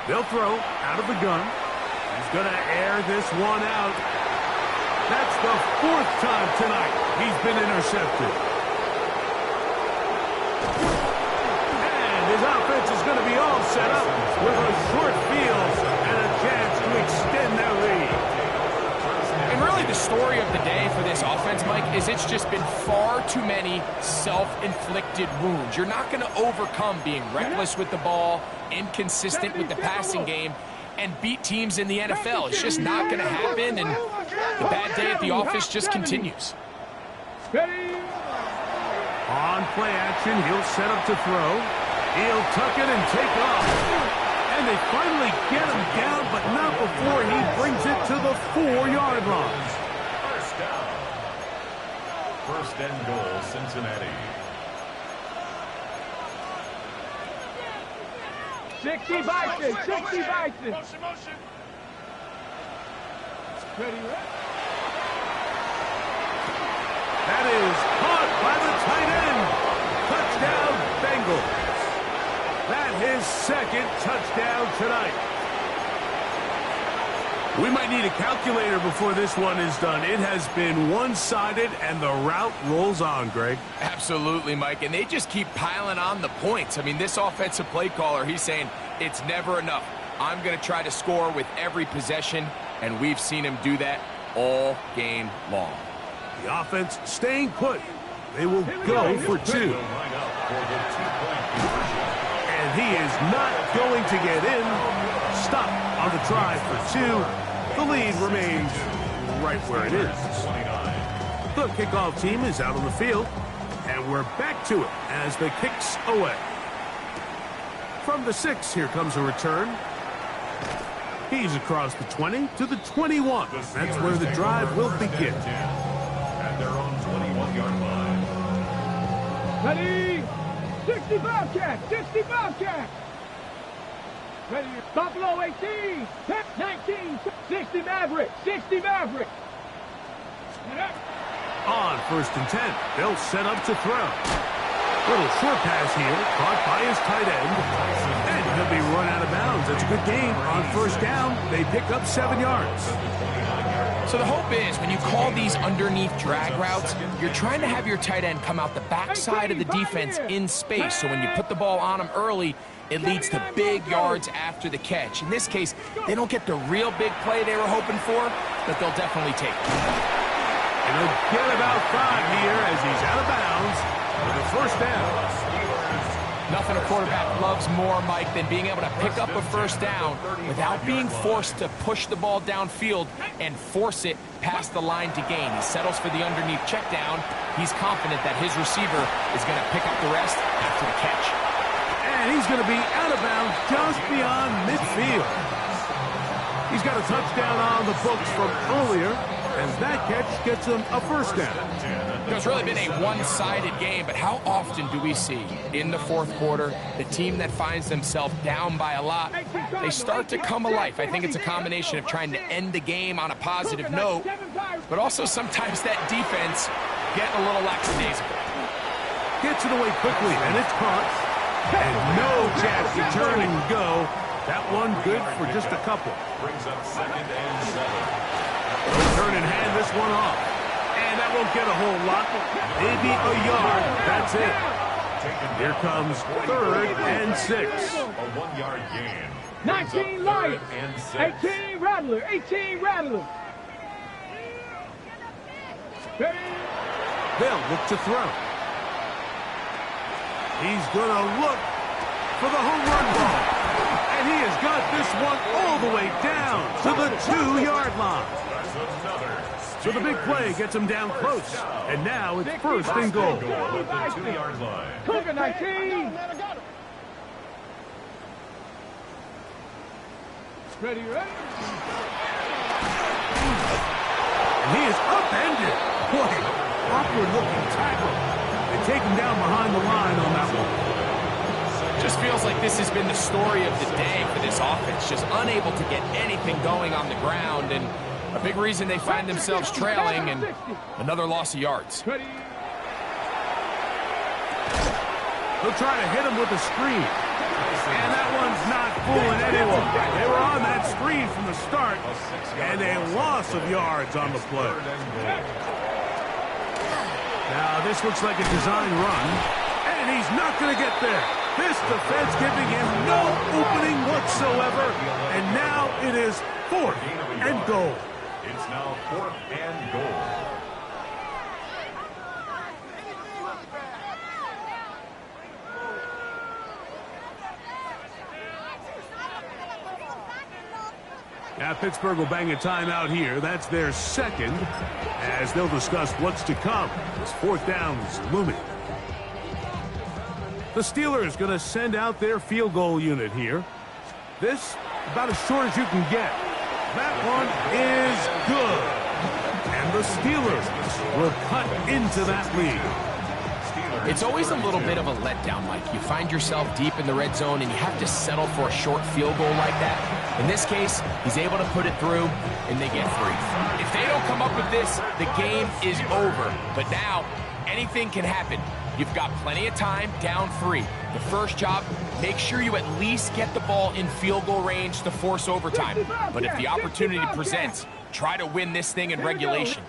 They'll throw out of the gun. He's going to air this one out. That's the 4th time tonight he's been intercepted. And His offense is going to be all set up with a short field and a chance to extend their lead. And really the story of the day for this offense, Mike, is it's just been far too many self-inflicted wounds. You're not going to overcome being reckless with the ball, inconsistent with the passing game, and beat teams in the NFL. It's just not going to happen, and the bad day at the office just continues. On play action, he'll set up to throw. He'll tuck it and take off. And they finally get him down, but not before he brings it to the 4-yard line. First down. First and goal, Cincinnati. 60 Bison, 60 Bison. Motion. Ready, That is caught by the tight end. Touchdown, Bengals. That his second touchdown tonight. We might need a calculator before this one is done. It has been one-sided, and the route rolls on, Greg. Absolutely, Mike, and they just keep piling on the points. I mean, this offensive play caller, he's saying it's never enough. I'm going to try to score with every possession, and we've seen him do that all game long. The offense staying put. They will go for two. And he is not going to get in. Stop on the try for two. The lead remains right where it is. The kickoff team is out on the field, and we're back to it as the kick's away. From the 6, here comes a return. He's across the 20 to the 21. That's where the drive will begin. At their own 21-yard line. Ready? 60 Bobcat, 60 Bobcat. Ready? Buffalo 18, 19, 60 Maverick, 60 Maverick. On 1st and 10, they'll set up to throw. Little short pass here, caught by his tight end, and he'll be run out of bounds. That's a good game. On 1st down, they pick up 7 yards. So the hope is when you call these underneath drag routes, you're trying to have your tight end come out the backside of the defense in space. So when you put the ball on him early, it leads to big yards after the catch. In this case, they don't get the real big play they were hoping for, but they'll definitely take it. And he'll get about 5 here as he's out of bounds with a 1st down. Nothing a quarterback loves more, Mike, than being able to pick up a 1st down without being forced to push the ball downfield and force it past the line to gain. He settles for the underneath check down. He's confident that his receiver is going to pick up the rest after the catch. And he's going to be out of bounds just beyond midfield. He's got a touchdown on the books from earlier, as that catch gets him a 1st down. It's really been a one-sided game, but how often do we see in the 4th quarter the team that finds themselves down by a lot, they start to come alive? I think it's a combination of trying to end the game on a positive note, but also sometimes that defense getting a little lackadaisical. Gets it away quickly, and it's caught. And no chance to turn and go. That one good for just a couple. Brings up 2nd and 7. Turn and hand this one off. And that won't get a whole lot. Maybe a yard. That's it. Here comes 3rd and 6. A 1-yard gain. 19 Lions, 18 Rattler, 18 Rattler. Ready? They'll look to throw. He's going to look for the home run ball. And he has got this one all the way down to the 2-yard line. So the big play gets him down close. And now it's 1st and goal. At the 2-yard line. Cougar 19. Ready? And he is upended. Boy, awkward-looking tackle. They take him down behind the line on that one. Just feels like this has been the story of the day for this offense, just unable to get anything going on the ground, and a big reason they find themselves trailing and another loss of yards. They'll try to hit him with a screen. And that one's not fooling anyone. They were on that screen from the start, and a loss of yards on the play. Now, this looks like a design run, and he's not going to get there. This defense giving him no opening whatsoever. And now it is 4th and goal. It's now 4th and goal. Now Pittsburgh will bang a timeout here. That's their second, as they'll discuss what's to come as 4th down is looming. The Steelers going to send out their field goal unit here. This, about as short as you can get. That one is good. And the Steelers will cut into that lead. It's always a little bit of a letdown, Mike. You find yourself deep in the red zone and you have to settle for a short field goal like that. In this case, he's able to put it through and they get 3. If they don't come up with this, the game is over. But now, anything can happen. You've got plenty of time, down 3. The first job, make sure you at least get the ball in field goal range to force overtime. But if the opportunity presents, try to win this thing in regulation.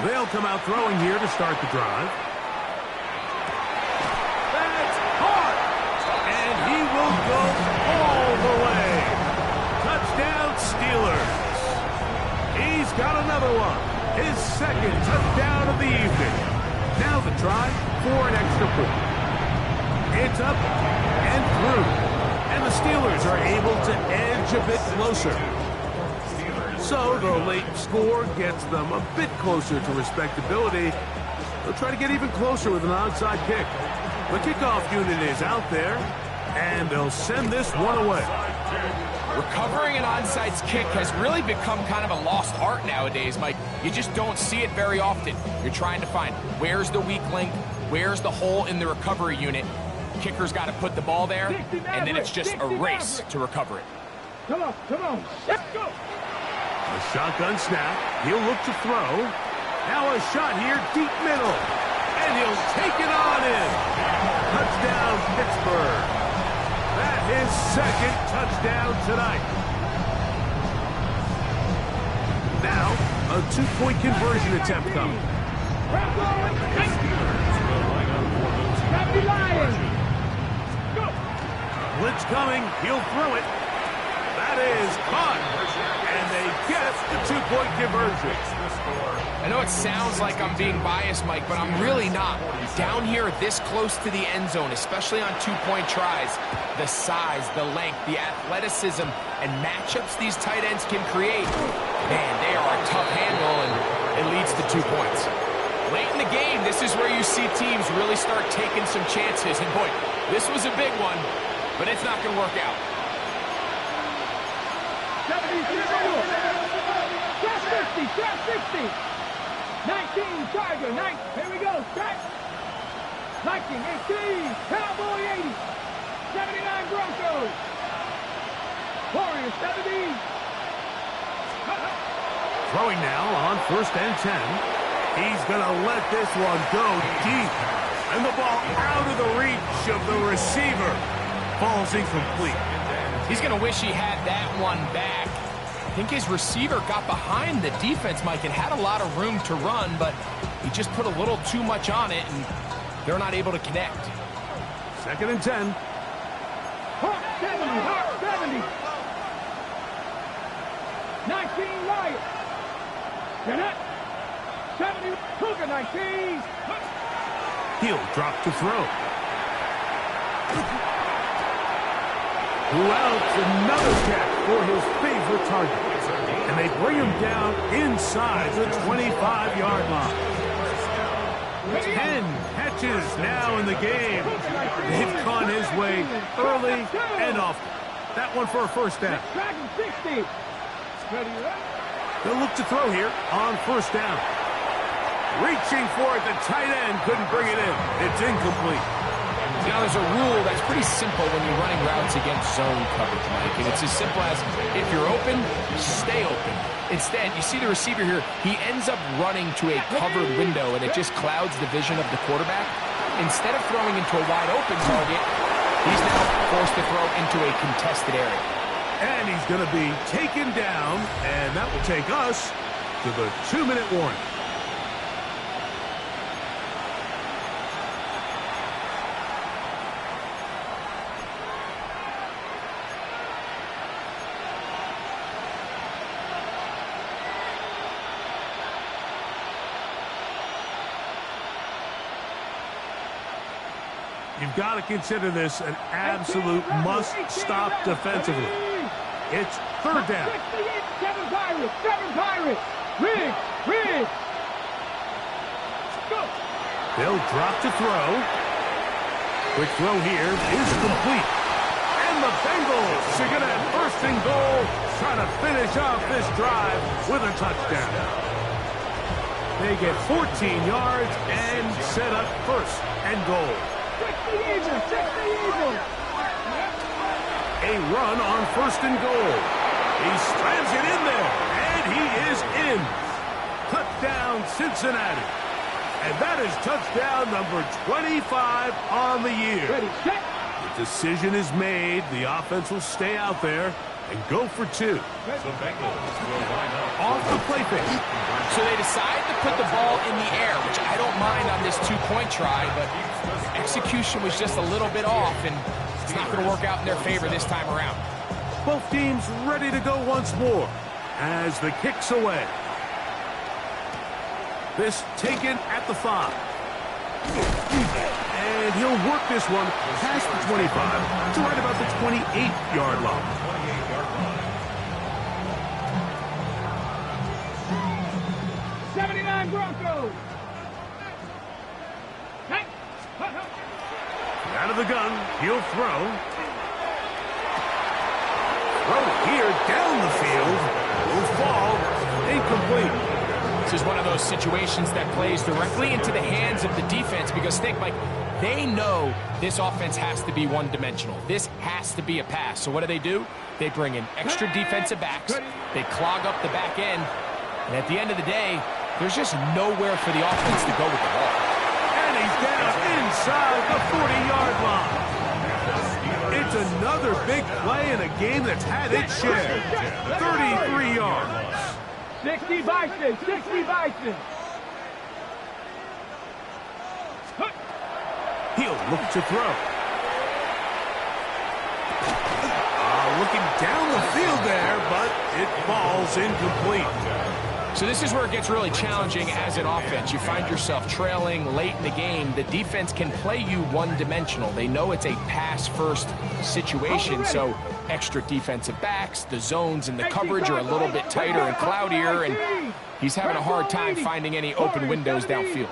They'll come out throwing here to start the drive. That's hard! And he will go all the way. Touchdown, Steelers. He's got another one. His second touchdown of the evening. Now the try for an extra point. It's up and through. And the Steelers are able to edge a bit closer. So the late score gets them a bit closer to respectability. They'll try to get even closer with an onside kick. The kickoff unit is out there, and they'll send this one away. Recovering an onside kick has really become kind of a lost art nowadays, Mike. You just don't see it very often. You're trying to find where's the weak link, where's the hole in the recovery unit. Kicker's got to put the ball there, and then it's just a race to recover it. Come on, let's go. A shotgun snap. He'll look to throw. Now a shot here, deep middle. And he'll take it on in. Touchdown, Pittsburgh. That is second touchdown tonight. Now, a 2-point conversion attempt coming. Blitz coming. He'll throw it. That is caught. And they get the 2-point conversion. I know it sounds like I'm being biased, Mike, but I'm really not. Down here this close to the end zone, especially on 2-point tries, the size, the length, the athleticism, and matchups these tight ends can create, man, they are a tough handle, and it leads to 2 points. Late in the game, this is where you see teams really start taking some chances. And boy, this was a big one, but it's not going to work out. 60. 19, Charger, 9. Here we go, strike. Viking, 18. Cowboy, 80. 79, Broncos. Warriors, 70. Throwing now on 1st and 10. He's going to let this one go deep. And the ball out of the reach of the receiver. Falls incomplete. He's going to wish he had that one back. I think his receiver got behind the defense, Mike, and had a lot of room to run, but he just put a little too much on it, and they're not able to connect. 2nd and 10. Hawk 70. 19, Lions. Jeanette. 70, Cougar, 19. He'll drop to throw. Who else? Another catch for his favorite target. And they bring him down inside the 25-yard line. 10 catches now in the game. They've gone his way early and often. That one for a 1st down. Dragon 60. They'll look to throw here on 1st down. Reaching for it, the tight end couldn't bring it in. It's incomplete. Now, there's a rule that's pretty simple when you're running routes against zone coverage, Mike. And it's as simple as, if you're open, stay open. Instead, you see the receiver here, he ends up running to a covered window, and it just clouds the vision of the quarterback. Instead of throwing into a wide-open target, he's now forced to throw into a contested area. And he's going to be taken down, and that will take us to the 2-minute warning. You've got to consider this an absolute must-stop defensively. It's third down. 7 Pirates, 7 Pirates. Rig. Go. They'll drop to throw. Quick throw here is complete. And the Bengals are going to have first and goal, trying to finish off this drive with a touchdown. They get 14 yards and set up first and goal. 60 Eagles. A run on first and goal. He slams it in there, and he is in. Touchdown, Cincinnati. And that is touchdown number 25 on the year. Ready, set. The decision is made. The offense will stay out there and go for 2. The Bengals will line up Off the play fake. So they decide to put the ball in the air, which I don't mind on this 2-point try, but execution was just a little bit off, and it's not going to work out in their favor this time around. Both teams ready to go once more as the kick's away. This taken at the 5. And he'll work this one past the 25 to right about the 28-yard line. 28-yard line. 79 Broncos. Hey. Out of the gun, he'll throw. Throw here down the field. Will fall. Incomplete. This is one of those situations that plays directly into the hands of the defense because think, Mike, they know this offense has to be one-dimensional. This has to be a pass. So what do? They bring in extra defensive backs. They clog up the back end. And at the end of the day, there's just nowhere for the offense to go with the ball. And he's down inside the 40-yard line. It's another big play in a game that's had its share. 33 yards. 60 Bison. He'll look to throw. Looking down the field there, but it falls incomplete. So this is where it gets really challenging as an offense. You find yourself trailing late in the game. The defense can play you one-dimensional. They know it's a pass-first situation, so extra defensive backs, the zones and the coverage are a little bit tighter and cloudier, and he's having a hard time finding any open windows downfield.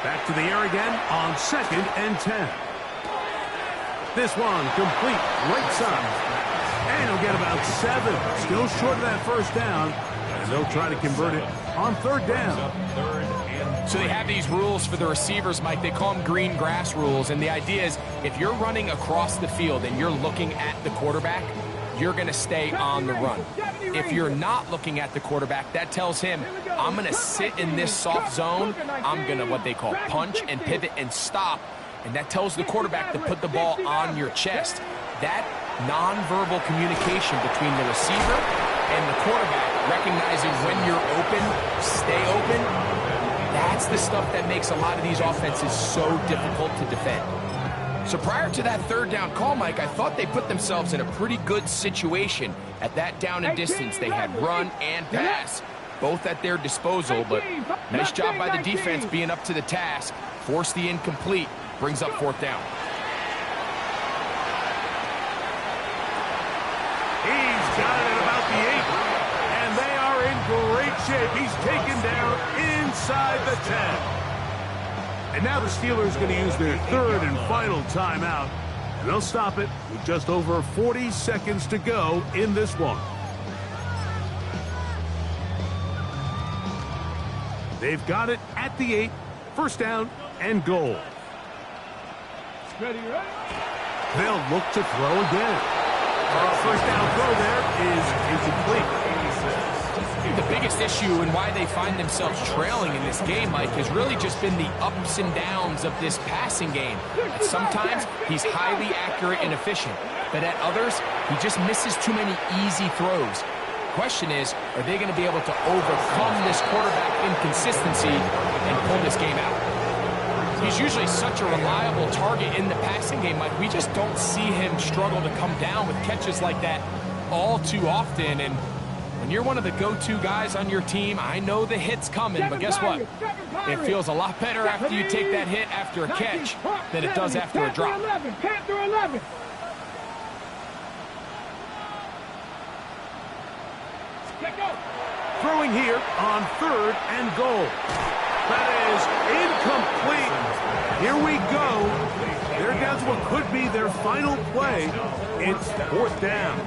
Back to the air again on 2nd and 10. This one complete right side. And he'll get about 7. Still short of that first down. And they'll try to convert it on 3rd down. So they have these rules for the receivers, Mike. They call them green grass rules. And the idea is if you're running across the field and you're looking at the quarterback, you're going to stay on the run. If you're not looking at the quarterback, that tells him, I'm going to sit in this soft zone. I'm going to what they call punch and pivot and stop. And that tells the quarterback to put the ball on your chest. That nonverbal communication between the receiver and the quarterback, recognizing when you're open, stay open, that's the stuff that makes a lot of these offenses so difficult to defend. So prior to that 3rd down call, Mike, I thought they put themselves in a pretty good situation. At that down and distance, they had run and pass, both at their disposal, but nice job by the defense being up to the task. Force the incomplete, brings up 4th down. He's got it at about the 8. And they are in great shape. He's taken down inside the 10. And now the Steelers are going to use their 3rd and final timeout. And they'll stop it with just over 40 seconds to go in this one. They've got it at the 8. First down and goal. Ready. They'll look to throw again. First down throw there is incomplete. The biggest issue and why they find themselves trailing in this game, Mike, has really just been the ups and downs of this passing game. Sometimes he's highly accurate and efficient, but at others, he just misses too many easy throws. Question is, are they going to be able to overcome this quarterback inconsistency and pull this game out? He's usually such a reliable target in the passing game, Mike. We just don't see him struggle to come down with catches like that all too often, and When you're one of the go-to guys on your team, I know the hit's coming, but guess what? It feels a lot better after you take that hit after a catch than it does after a drop. Panther 11. Throwing here on 3rd and goal. That is incomplete. Here we go. They're down to what could be their final play. It's 4th down.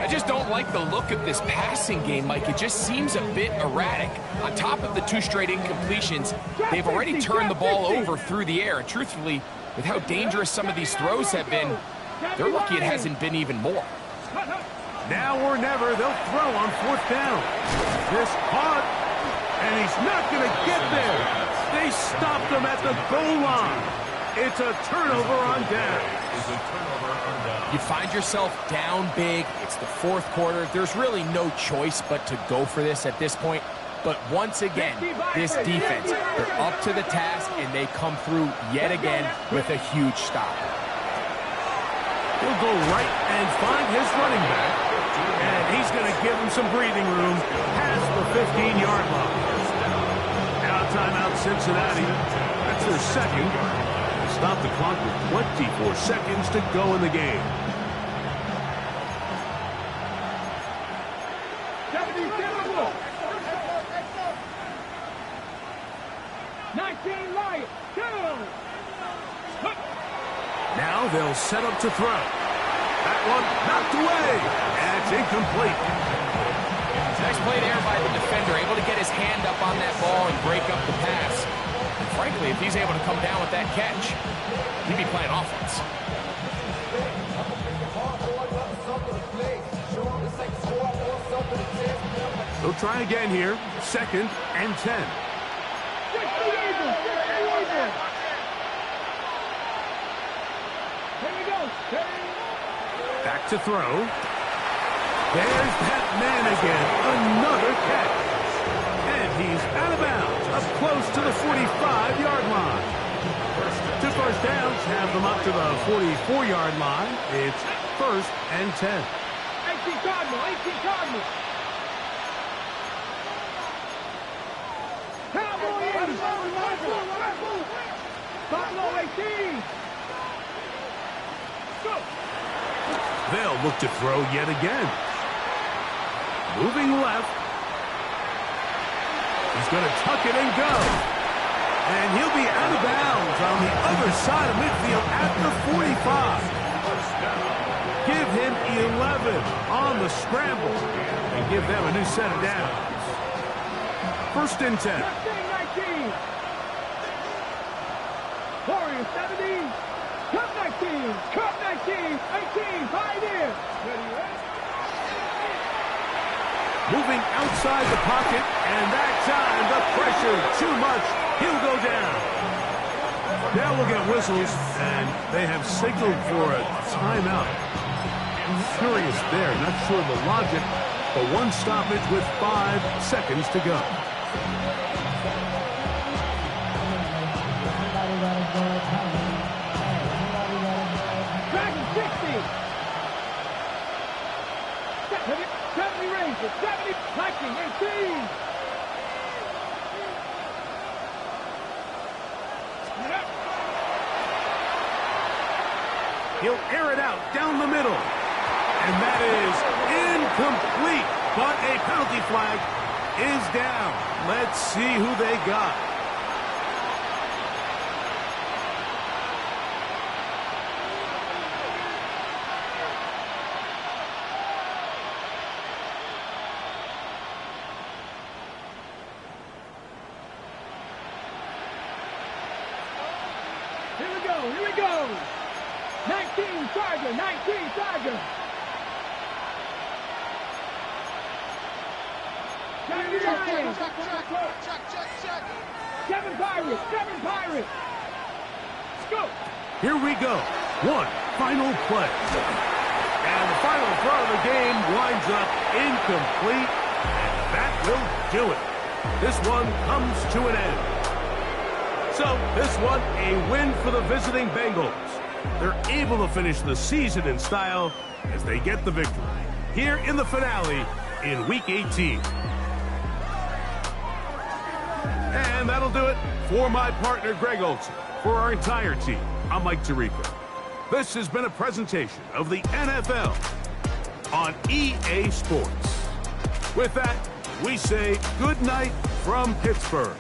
I just don't like the look of this passing game, Mike. It just seems a bit erratic. On top of the 2 straight incompletions, they've already turned the ball over through the air. And truthfully, with how dangerous some of these throws have been, they're lucky it hasn't been even more. Now or never, they'll throw on 4th down. This caught, and he's not going to get there. They stopped him at the goal line. It's a turnover on down. You find yourself down big. It's the 4th quarter. There's really no choice but to go for this at this point. But once again, this defense, they're up to the task, and they come through yet again with a huge stop. He'll go right and find his running back, and he's going to give him some breathing room past the 15-yard line. Now timeout Cincinnati. That's their second. Stop the clock with 24 seconds to go in the game. 19 Lions. Now they'll set up to throw. That one knocked away. And it's incomplete. Nice play there by the defender, able to get his hand up on that ball and break up the pass. And frankly, if he's able to come down with that catch, he'd be playing offense. They'll try again here. 2nd and 10. Back to throw. There's that man again. Another catch. And he's out of bounds, up close to the 45-yard line. 2 first downs have them up to the 44-yard line. It's 1st and 10. 18 Cardinal, 18 Cardinal. Cowboys. Cardinal 18. Go. They'll look to throw yet again. Moving left. He's going to tuck it and go. And he'll be out of bounds on the other side of midfield at the 45. Give him 11 on the scramble and give them a new set of downs. 1st and 10. 19. Warriors 17. Cup 19. Cup 19. 18. Pioneer. Moving outside the pocket, and that time the pressure too much. He'll go down. Now we'll get whistles, and they have signaled for a timeout. I'm curious there, not sure the logic, but one stoppage with 5 seconds to go. Dragon 60. 70 Rangers. 70 Viking 18. He'll air it out down the middle. And that is incomplete. But a penalty flag is down. Let's see who they got. Here we go. 19 Tiger. 19 Tiger. Check. 7 Pirates. 7 Pirates. Let's go. Here we go. One final play. And the final throw of the game winds up incomplete. And that will do it. This one comes to an end. So, this one, a win for the visiting Bengals. They're able to finish the season in style as they get the victory. here in the finale in Week 18. And that'll do it for my partner, Greg Olson. For our entire team, I'm Mike Tirico. This has been a presentation of the NFL on EA Sports. With that, we say good night from Pittsburgh.